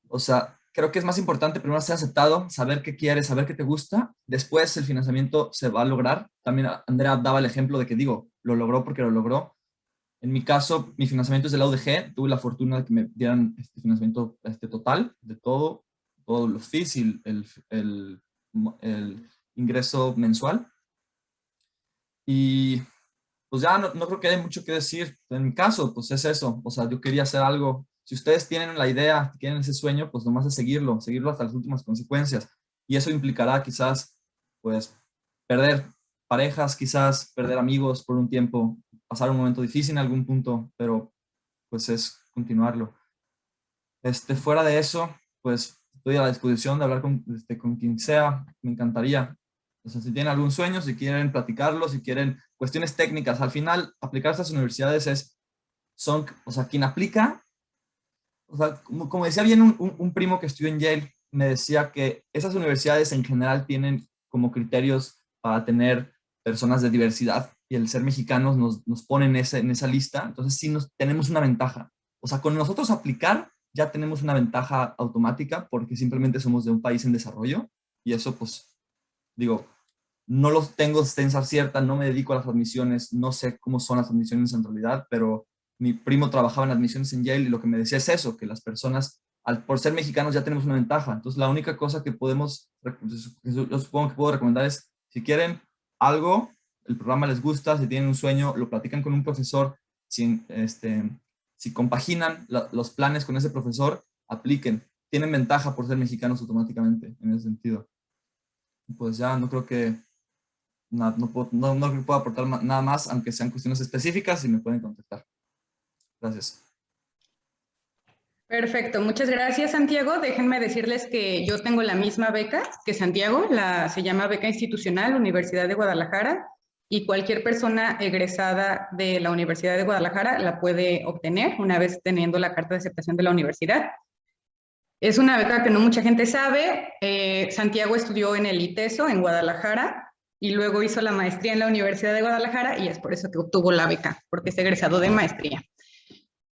o sea, creo que es más importante primero ser aceptado, saber qué quieres, saber qué te gusta. Después el financiamiento se va a lograr. También Andrea daba el ejemplo de que lo logró porque lo logró. En mi caso, mi financiamiento es de la UDG. Tuve la fortuna de que me dieran este financiamiento total de todos los fees y el ingreso mensual. Y pues ya no creo que haya mucho que decir. En mi caso, pues es eso. O sea, yo quería hacer algo. Si ustedes tienen la idea, tienen ese sueño, pues nomás es seguirlo hasta las últimas consecuencias. Y eso implicará quizás, pues, perder parejas, quizás perder amigos por un tiempo, pasar un momento difícil en algún punto, pero pues es continuarlo. Fuera de eso, pues estoy a la disposición de hablar con quien sea, me encantaría. O sea, si tienen algún sueño, si quieren platicarlo, si quieren cuestiones técnicas, al final aplicar a estas universidades o sea, quien aplica, o sea, como decía bien un primo que estudió en Yale, me decía que esas universidades en general tienen como criterios para tener personas de diversidad y el ser mexicanos nos ponen en esa lista, entonces sí tenemos una ventaja. O sea, con nosotros aplicar ya tenemos una ventaja automática porque simplemente somos de un país en desarrollo y eso pues, digo, no los tengo ciencia cierta, no me dedico a las admisiones, no sé cómo son las admisiones en realidad, pero mi primo trabajaba en admisiones en Yale y lo que me decía es eso, que las personas, por ser mexicanos ya tenemos una ventaja. Entonces la única cosa que yo supongo que puedo recomendar es, si quieren algo, el programa les gusta, si tienen un sueño, lo platican con un profesor, si compaginan los planes con ese profesor, apliquen. Tienen ventaja por ser mexicanos automáticamente, en ese sentido. Pues ya no creo que no puedo aportar nada más, aunque sean cuestiones específicas y me pueden contactar. Gracias. Perfecto, muchas gracias Santiago. Déjenme decirles que yo tengo la misma beca que Santiago, se llama Beca Institucional Universidad de Guadalajara y cualquier persona egresada de la Universidad de Guadalajara la puede obtener una vez teniendo la carta de aceptación de la universidad. Es una beca que no mucha gente sabe. Santiago estudió en el ITESO en Guadalajara y luego hizo la maestría en la Universidad de Guadalajara y es por eso que obtuvo la beca, porque es egresado de maestría.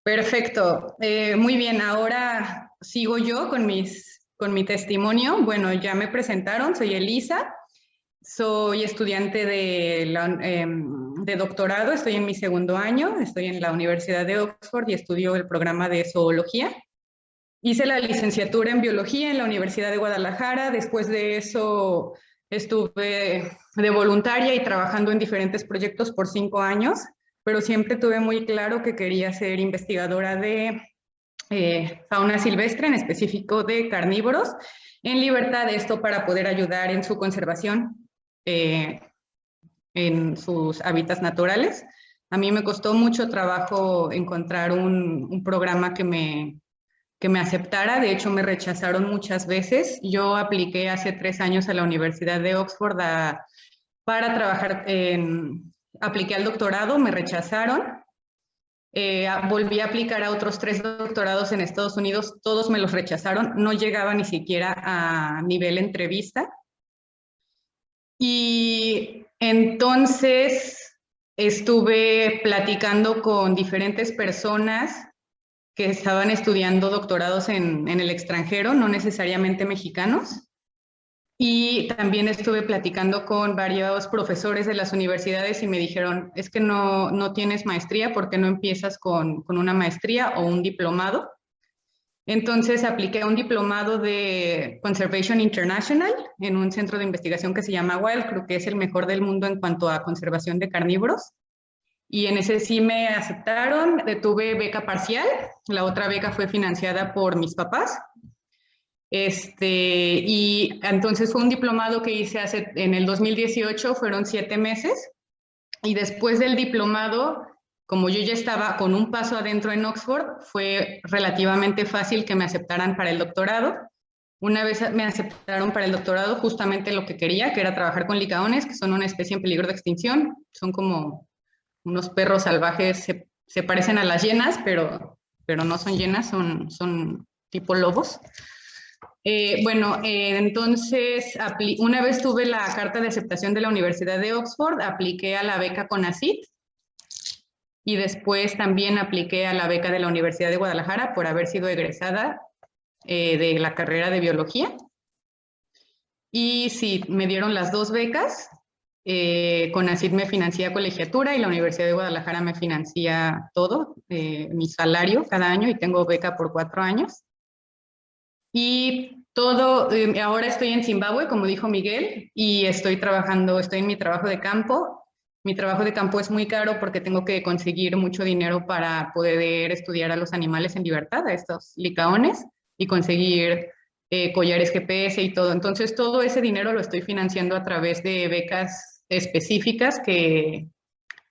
Perfecto. Muy bien, ahora sigo yo con mi testimonio. Bueno, ya me presentaron, soy Elisa, soy estudiante de doctorado, estoy en mi segundo año, estoy en la Universidad de Oxford y estudio el programa de zoología. Hice la licenciatura en biología en la Universidad de Guadalajara, después de eso estuve de voluntaria y trabajando en diferentes proyectos por 5 años, pero siempre tuve muy claro que quería ser investigadora de fauna silvestre, en específico de carnívoros, en libertad, esto para poder ayudar en su conservación en sus hábitats naturales. A mí me costó mucho trabajo encontrar un programa que me aceptara, de hecho me rechazaron muchas veces. Yo apliqué hace 3 años a la Universidad de Oxford para trabajar apliqué al doctorado, me rechazaron. Volví a aplicar a otros 3 doctorados en Estados Unidos, todos me los rechazaron, no llegaba ni siquiera a nivel entrevista. Y entonces estuve platicando con diferentes personas que estaban estudiando doctorados en el extranjero, no necesariamente mexicanos. Y también estuve platicando con varios profesores de las universidades y me dijeron, es que no tienes maestría, ¿por qué no empiezas con una maestría o un diplomado? Entonces apliqué a un diplomado de Conservation International en un centro de investigación que se llama Wild, creo que es el mejor del mundo en cuanto a conservación de carnívoros. Y en ese sí me aceptaron, tuve beca parcial, la otra beca fue financiada por mis papás. Y entonces fue un diplomado que hice en el 2018, fueron 7 meses, y después del diplomado, como yo ya estaba con un paso adentro en Oxford, fue relativamente fácil que me aceptaran para el doctorado. Una vez me aceptaron para el doctorado, justamente lo que quería, que era trabajar con licaones, que son una especie en peligro de extinción, son como unos perros salvajes, se parecen a las hienas, pero no son hienas, son tipo lobos. Entonces, una vez tuve la carta de aceptación de la Universidad de Oxford, apliqué a la beca CONACYT y después también apliqué a la beca de la Universidad de Guadalajara por haber sido egresada de la carrera de biología. Y sí, me dieron las 2 becas. CONACYT me financia colegiatura y la Universidad de Guadalajara me financia todo, mi salario cada año, y tengo beca por 4 años. Y todo, ahora estoy en Zimbabue, como dijo Miguel, y estoy en mi trabajo de campo. Mi trabajo de campo es muy caro porque tengo que conseguir mucho dinero para poder estudiar a los animales en libertad, a estos licaones, y conseguir collares GPS y todo. Entonces, todo ese dinero lo estoy financiando a través de becas específicas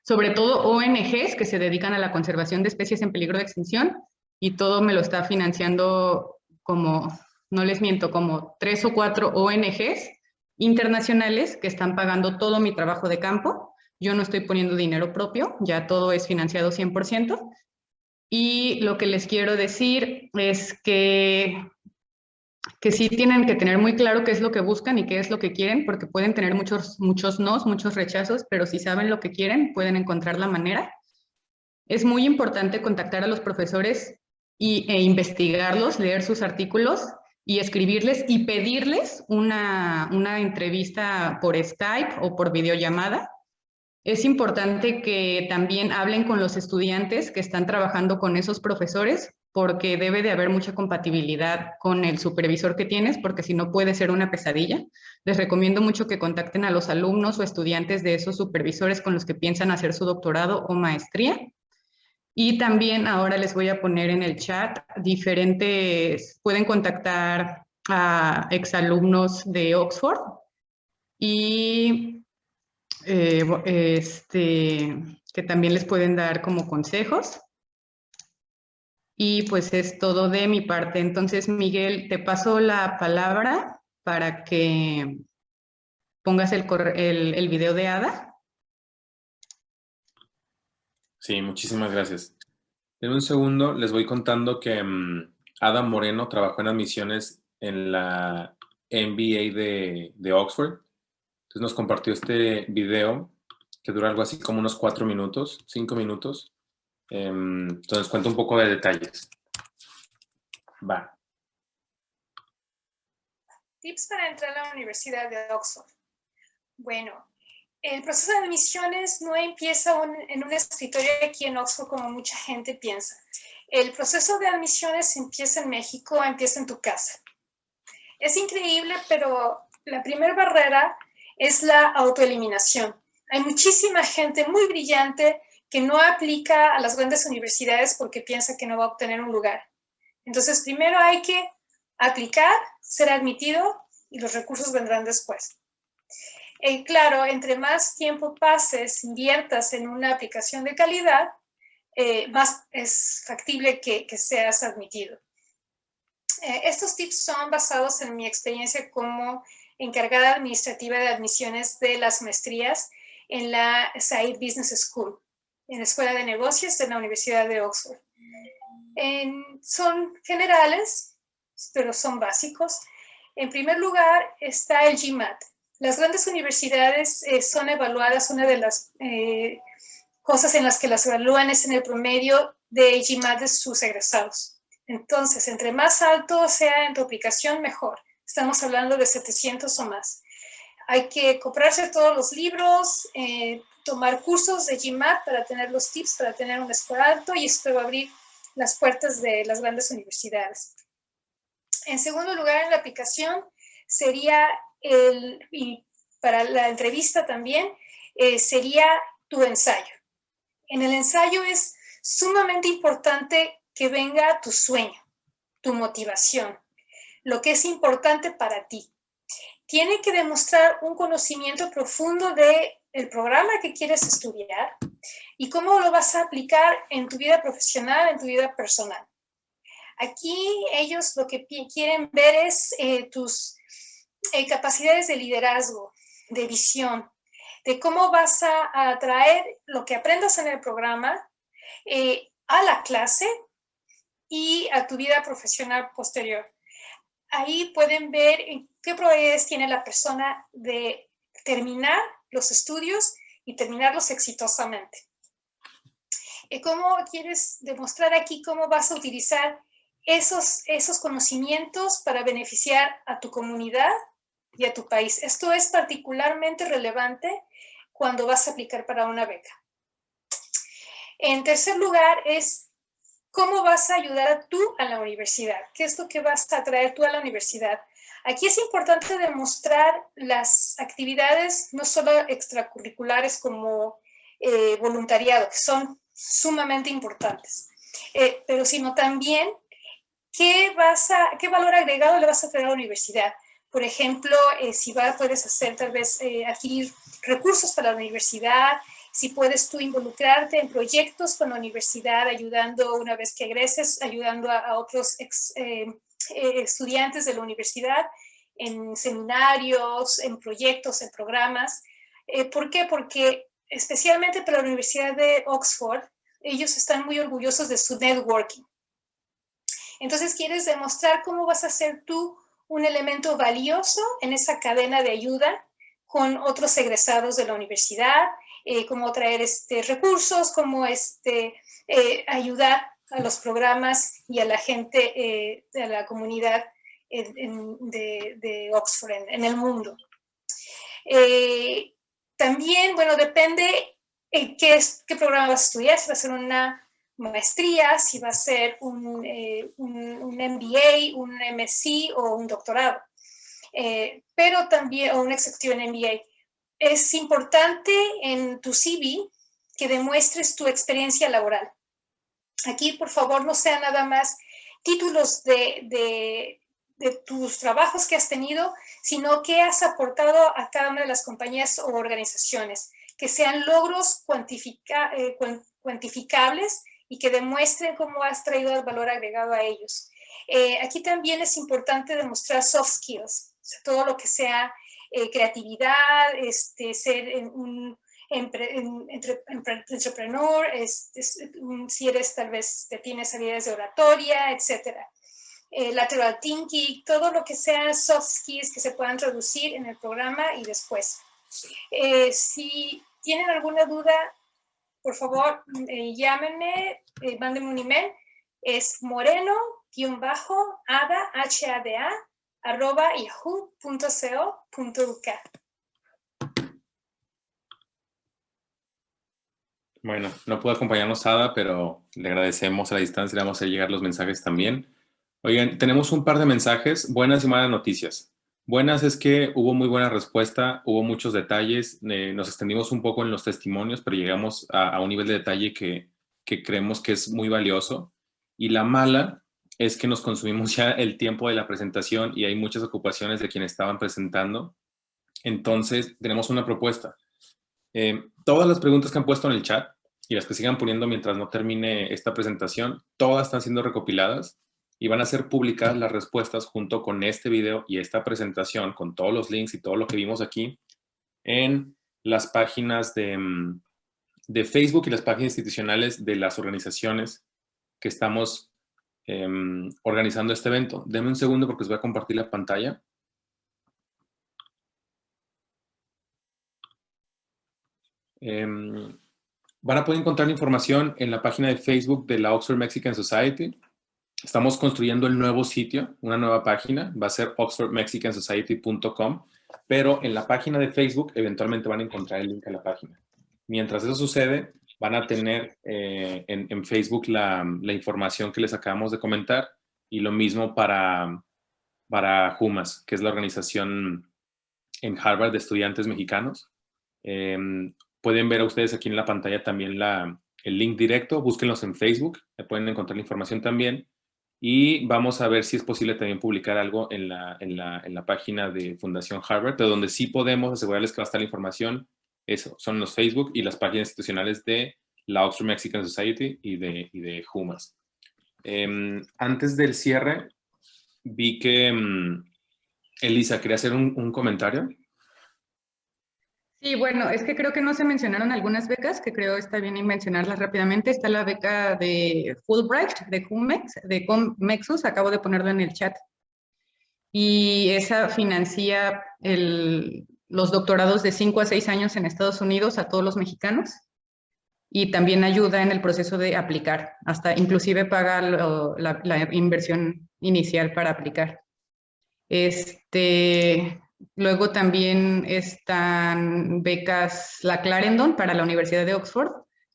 sobre todo ONGs que se dedican a la conservación de especies en peligro de extinción, y todo me lo está financiando no les miento, como 3 o 4 ONGs internacionales que están pagando todo mi trabajo de campo. Yo no estoy poniendo dinero propio, ya todo es financiado 100%. Y lo que les quiero decir es que sí tienen que tener muy claro qué es lo que buscan y qué es lo que quieren, porque pueden tener muchos nos, muchos rechazos, pero si saben lo que quieren, pueden encontrar la manera. Es muy importante contactar a los profesores e investigarlos, leer sus artículos y escribirles y pedirles una entrevista por Skype o por videollamada. Es importante que también hablen con los estudiantes que están trabajando con esos profesores, porque debe de haber mucha compatibilidad con el supervisor que tienes, porque si no puede ser una pesadilla. Les recomiendo mucho que contacten a los alumnos o estudiantes de esos supervisores con los que piensan hacer su doctorado o maestría. Y también ahora les voy a poner en el chat pueden contactar a exalumnos de Oxford y que también les pueden dar como consejos. Y pues es todo de mi parte. Entonces, Miguel, te paso la palabra para que pongas el video de Ada. Sí, muchísimas gracias. En un segundo les voy contando que Ada Moreno trabajó en admisiones en la MBA de Oxford. Entonces nos compartió este video que dura algo así como unos 4 minutos, 5 minutos, Entonces, cuento un poco de detalles. Va. Tips para entrar a la Universidad de Oxford. Bueno, el proceso de admisiones no empieza en un escritorio aquí en Oxford como mucha gente piensa. El proceso de admisiones empieza en México, empieza en tu casa. Es increíble, pero la primera barrera es la autoeliminación. Hay muchísima gente muy brillante que no aplica a las grandes universidades porque piensa que no va a obtener un lugar. Entonces, primero hay que aplicar, ser admitido y los recursos vendrán después. Claro, entre más tiempo pases, inviertas en una aplicación de calidad, más es factible que seas admitido. Estos tips son basados en mi experiencia como encargada administrativa de admisiones de las maestrías en la Saïd Business School, en la Escuela de Negocios de la Universidad de Oxford. Son generales, pero son básicos. En primer lugar está el GMAT. Las grandes universidades son evaluadas, una de las cosas en las que las evalúan es en el promedio de GMAT de sus egresados. Entonces, entre más alto sea en tu aplicación, mejor. Estamos hablando de 700 o más. Hay que comprarse todos los libros, tomar cursos de GMAT para tener los tips, para tener un score alto, y esto va a abrir las puertas de las grandes universidades. En segundo lugar, en la aplicación sería, y para la entrevista también, sería tu ensayo. En el ensayo es sumamente importante que venga tu sueño, tu motivación, lo que es importante para ti. Tiene que demostrar un conocimiento profundo del programa que quieres estudiar y cómo lo vas a aplicar en tu vida profesional, en tu vida personal. Aquí ellos lo que quieren ver es tus capacidades de liderazgo, de visión, de cómo vas a atraer lo que aprendas en el programa a la clase y a tu vida profesional posterior. Ahí pueden ver qué probabilidades tiene la persona de terminar los estudios y terminarlos exitosamente. ¿Cómo quieres demostrar aquí cómo vas a utilizar esos conocimientos para beneficiar a tu comunidad y a tu país? Esto es particularmente relevante cuando vas a aplicar para una beca. En tercer lugar es cómo vas a ayudar tú a la universidad. ¿Qué es lo que vas a traer tú a la universidad? Aquí es importante demostrar las actividades no solo extracurriculares como voluntariado, que son sumamente importantes, pero sino también qué valor agregado le vas a traer a la universidad. Por ejemplo, si puedes hacer tal vez adquirir recursos para la universidad, si puedes tú involucrarte en proyectos con la universidad, ayudando una vez que egreses, ayudando a otros estudiantes de la universidad en seminarios, en proyectos, en programas. ¿Por qué? Porque especialmente para la Universidad de Oxford, ellos están muy orgullosos de su networking. Entonces, quieres demostrar cómo vas a ser tú un elemento valioso en esa cadena de ayuda con otros egresados de la universidad, cómo traer recursos, cómo ayudar a los programas y a la gente, a la comunidad de Oxford en el mundo. También, bueno, depende qué programa vas a estudiar, si va a ser una maestría, si va a ser un MBA, un MSc o un doctorado, pero también, o un executivo en MBA. Es importante en tu CV que demuestres tu experiencia laboral. Aquí, por favor, no sean nada más títulos de tus trabajos que has tenido, sino que has aportado a cada una de las compañías o organizaciones, que sean logros cuantificables y que demuestren cómo has traído el valor agregado a ellos. Aquí también es importante demostrar soft skills, o sea, todo lo que sea creatividad, ser un entrepreneur, si eres tal vez tienes habilidades de oratoria, etc. Lateral thinking, todo lo que sean soft skills que se puedan traducir en el programa y después. Si tienen alguna duda, por favor, llámenme, mándenme un email. Es moreno-ada@yahoo.co.uk. Bueno, no pudo acompañarnos Ada, pero le agradecemos a la distancia, le vamos a hacer llegar los mensajes también. Oigan, tenemos un par de mensajes, buenas y malas noticias. Buenas es que hubo muy buena respuesta, hubo muchos detalles, nos extendimos un poco en los testimonios, pero llegamos a un nivel de detalle que creemos que es muy valioso. Y la mala es que nos consumimos ya el tiempo de la presentación y hay muchas ocupaciones de quienes estaban presentando. Entonces, tenemos una propuesta. Todas las preguntas que han puesto en el chat y las que sigan poniendo mientras no termine esta presentación, todas están siendo recopiladas y van a ser publicadas las respuestas junto con este video y esta presentación, con todos los links y todo lo que vimos aquí, en las páginas de Facebook y las páginas institucionales de las organizaciones que estamos organizando este evento. Denme un segundo porque os voy a compartir la pantalla. Van a poder encontrar información en la página de Facebook de la Oxford Mexican Society. Estamos construyendo el nuevo sitio, una nueva página, va a ser oxfordmexicansociety.com, pero en la página de Facebook eventualmente van a encontrar el link a la página. Mientras eso sucede, van a tener en Facebook la información que les acabamos de comentar y lo mismo para JUMAS, que es la organización en Harvard de estudiantes mexicanos. Pueden ver a ustedes aquí en la pantalla también el link directo, búsquenlos en Facebook, pueden encontrar la información también. Y vamos a ver si es posible también publicar algo en la página de Fundación Harvard, pero donde sí podemos asegurarles que va a estar la información, eso, son los Facebook y las páginas institucionales de la Oxford Mexican Society y de JUMAS. Antes del cierre, vi que Elisa quería hacer un comentario. Sí, bueno, es que creo que no se mencionaron algunas becas, que creo está bien mencionarlas rápidamente. Está la beca de Fulbright, de Comexus, acabo de ponerlo en el chat. Y esa financia los doctorados de 5 a 6 años en Estados Unidos a todos los mexicanos. Y también ayuda en el proceso de aplicar, hasta inclusive paga la inversión inicial para aplicar. Luego también están becas, la Clarendon para la Universidad de Oxford,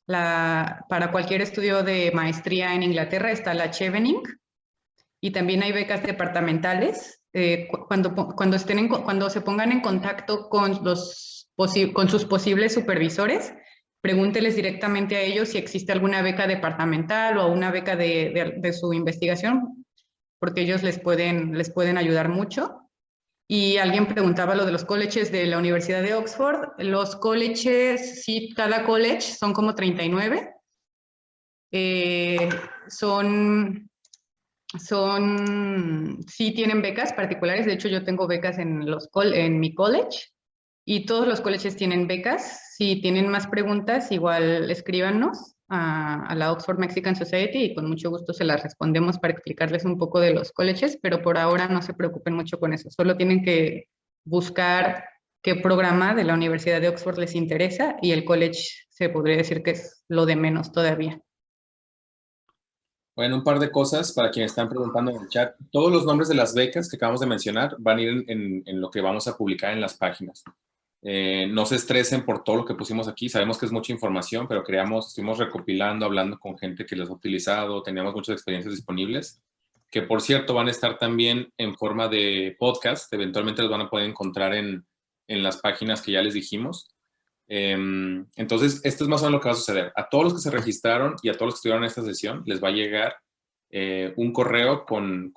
para cualquier estudio de maestría en Inglaterra está la Chevening, y también hay becas departamentales. Cuando se pongan en contacto con sus posibles supervisores, pregúnteles directamente a ellos si existe alguna beca departamental o una beca de su investigación, porque ellos les pueden ayudar mucho. Y alguien preguntaba lo de los colleges de la Universidad de Oxford. Los colleges, sí, cada college son como 39. Sí tienen becas particulares. De hecho, yo tengo becas en mi college. Y todos los colleges tienen becas. Si tienen más preguntas, igual escríbanos a la Oxford Mexican Society y con mucho gusto se las respondemos para explicarles un poco de los colleges, pero por ahora no se preocupen mucho con eso. Solo tienen que buscar qué programa de la Universidad de Oxford les interesa y el college se podría decir que es lo de menos todavía. Bueno, un par de cosas para quienes están preguntando en el chat. Todos los nombres de las becas que acabamos de mencionar van a ir en lo que vamos a publicar en las páginas. No se estresen por todo lo que pusimos aquí. Sabemos que es mucha información, pero estuvimos recopilando, hablando con gente que los ha utilizado, teníamos muchas experiencias disponibles, que por cierto van a estar también en forma de podcast. Eventualmente los van a poder encontrar en las páginas que ya les dijimos. Entonces, esto es más o menos lo que va a suceder. A todos los que se registraron y a todos los que estuvieron en esta sesión, les va a llegar un correo con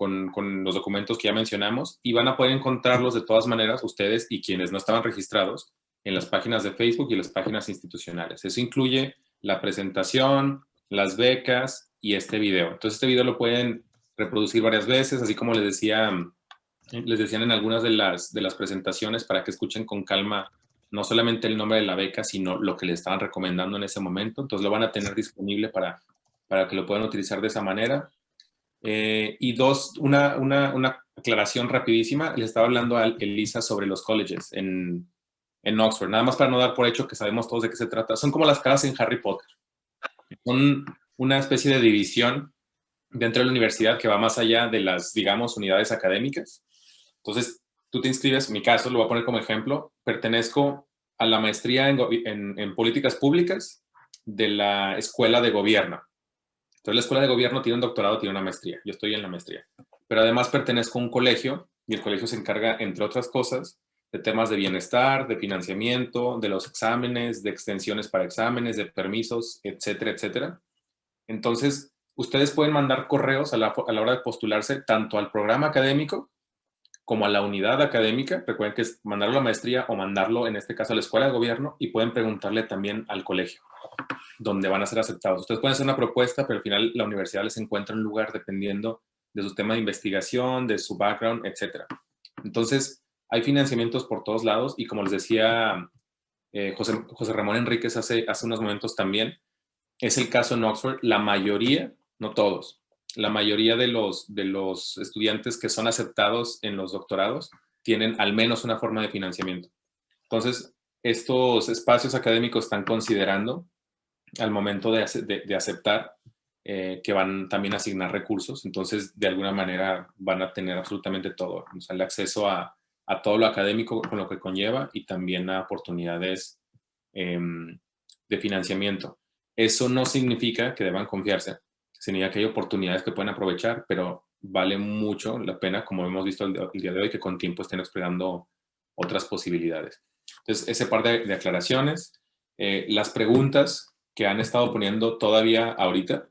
los documentos que ya mencionamos y van a poder encontrarlos de todas maneras ustedes y quienes no estaban registrados en las páginas de Facebook y las páginas institucionales. Eso incluye la presentación, las becas y este video. Entonces este video lo pueden reproducir varias veces, así como les decían en algunas de las presentaciones para que escuchen con calma no solamente el nombre de la beca, sino lo que les estaban recomendando en ese momento. Entonces lo van a tener disponible para que lo puedan utilizar de esa manera. Y una aclaración rapidísima. Les estaba hablando a Elisa sobre los colleges en Oxford. Nada más para no dar por hecho que sabemos todos de qué se trata. Son como las casas en Harry Potter. Son una especie de división dentro de la universidad que va más allá de las, digamos, unidades académicas. Entonces, tú te inscribes, en mi caso, lo voy a poner como ejemplo, pertenezco a la maestría en políticas públicas de la Escuela de Gobierno. Entonces, la Escuela de Gobierno tiene un doctorado, tiene una maestría. Yo estoy en la maestría. Pero además pertenezco a un colegio y el colegio se encarga, entre otras cosas, de temas de bienestar, de financiamiento, de los exámenes, de extensiones para exámenes, de permisos, etcétera, etcétera. Entonces, ustedes pueden mandar correos a la hora de postularse tanto al programa académico como a la unidad académica. Recuerden que es mandarlo a la maestría o mandarlo, en este caso, a la Escuela de Gobierno, y pueden preguntarle también al colegio, donde van a ser aceptados. Ustedes pueden hacer una propuesta, pero al final la universidad les encuentra un lugar dependiendo de su tema de investigación, de su background, etc. Entonces, hay financiamientos por todos lados y como les decía José Ramón Enríquez hace unos momentos también, es el caso en Oxford, la mayoría, no todos, la mayoría de los estudiantes que son aceptados en los doctorados tienen al menos una forma de financiamiento. Entonces, estos espacios académicos están considerando al momento de aceptar que van también a asignar recursos. Entonces, de alguna manera van a tener absolutamente todo, o sea, el acceso a todo lo académico con lo que conlleva y también a oportunidades de financiamiento. Eso no significa que deban confiarse, significa que hay oportunidades que pueden aprovechar, pero vale mucho la pena, como hemos visto el día de hoy, que con tiempo estén explorando otras posibilidades. Entonces, ese par de aclaraciones. Las preguntas que han estado poniendo todavía ahorita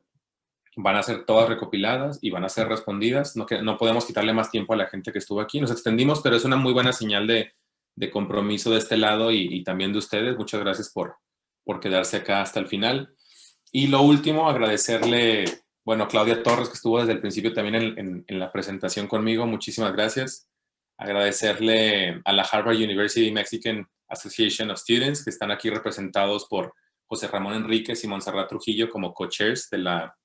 van a ser todas recopiladas y van a ser respondidas. No podemos quitarle más tiempo a la gente que estuvo aquí. Nos extendimos, pero es una muy buena señal de compromiso de este lado y también de ustedes. Muchas gracias por quedarse acá hasta el final. Y lo último, agradecerle, bueno, a Claudia Torres, que estuvo desde el principio también en la presentación conmigo. Muchísimas gracias. Agradecerle a la Harvard University Mexican Association of Students, que están aquí representados por José Ramón Enríquez y Montserrat Trujillo como co-chairs de la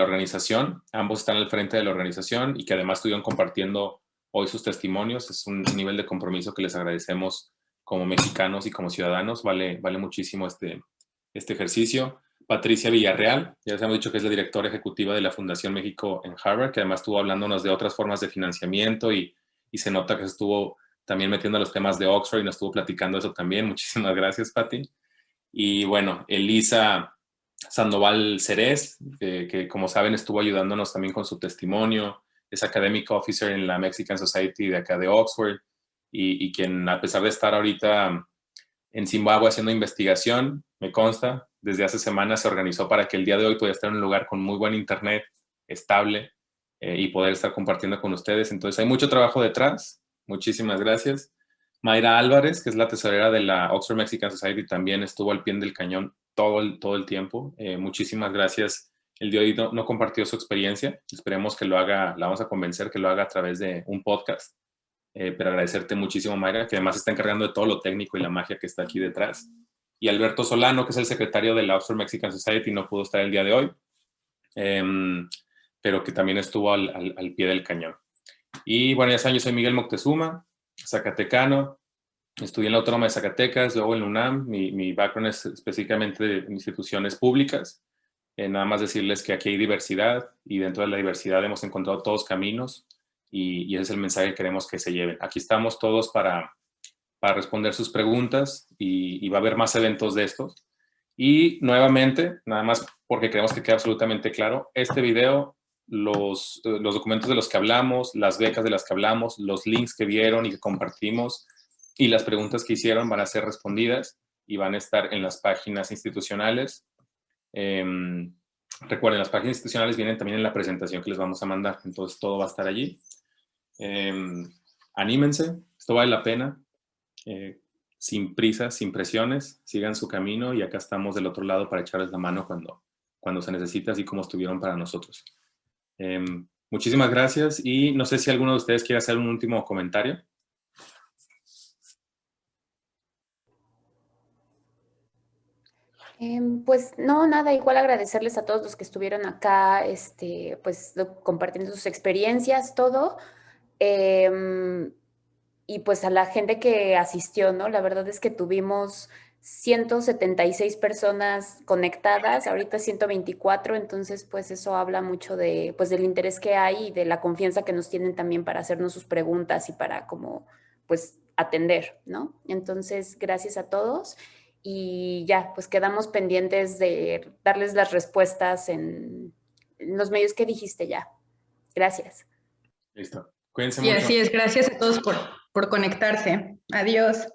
organización. Ambos están al frente de la organización y que además estuvieron compartiendo hoy sus testimonios. Es un nivel de compromiso que les agradecemos como mexicanos y como ciudadanos. Vale muchísimo este ejercicio. Patricia Villarreal, ya les hemos dicho que es la directora ejecutiva de la Fundación México en Harvard, que además estuvo hablándonos de otras formas de financiamiento y se nota que se estuvo también metiendo a los temas de Oxford y nos estuvo platicando eso también. Muchísimas gracias, Pati. Y bueno, Elisa Sandoval Cerez, que como saben estuvo ayudándonos también con su testimonio, es Academic Officer en la Mexican Society de acá de Oxford y quien a pesar de estar ahorita en Zimbabue haciendo investigación, me consta, desde hace semanas se organizó para que el día de hoy pudiera estar en un lugar con muy buen internet, estable, y poder estar compartiendo con ustedes. Entonces hay mucho trabajo detrás. Muchísimas gracias. Mayra Álvarez, que es la tesorera de la Oxford Mexican Society, también estuvo al pie del cañón todo el tiempo. Muchísimas gracias. El día de hoy no compartió su experiencia. Esperemos que lo haga, la vamos a convencer que lo haga a través de un podcast. Pero agradecerte muchísimo, Mayra, que además está encargando de todo lo técnico y la magia que está aquí detrás. Y Alberto Solano, que es el secretario de la Oxford Mexican Society, no pudo estar el día de hoy, pero que también estuvo al pie del cañón. Y bueno, ya saben, yo soy Miguel Moctezuma, zacatecano, estudié en la Autónoma de Zacatecas, luego en la UNAM, mi background es específicamente de instituciones públicas. Nada más decirles que aquí hay diversidad y dentro de la diversidad hemos encontrado todos caminos y ese es el mensaje que queremos que se lleven. Aquí estamos todos para responder sus preguntas y va a haber más eventos de estos. Y nuevamente, nada más porque queremos que quede absolutamente claro, este video, los documentos de los que hablamos, las becas de las que hablamos, los links que vieron y que compartimos y las preguntas que hicieron van a ser respondidas y van a estar en las páginas institucionales. Recuerden, las páginas institucionales vienen también en la presentación que les vamos a mandar, entonces todo va a estar allí. Anímense, esto vale la pena. Sin prisas, sin presiones, sigan su camino y acá estamos del otro lado para echarles la mano cuando se necesita, así como estuvieron para nosotros. Muchísimas gracias y no sé si alguno de ustedes quiere hacer un último comentario. Pues no, nada, igual agradecerles a todos los que estuvieron acá, pues compartiendo sus experiencias, todo. Y pues a la gente que asistió, ¿no? La verdad es que tuvimos 176 personas conectadas, ahorita 124, entonces pues eso habla mucho de, pues, del interés que hay y de la confianza que nos tienen también para hacernos sus preguntas y para como pues atender, ¿no? Entonces, gracias a todos y ya, pues quedamos pendientes de darles las respuestas en los medios que dijiste ya. Gracias. Listo. Cuídense Y mucho. así es, gracias a todos por conectarse. Adiós.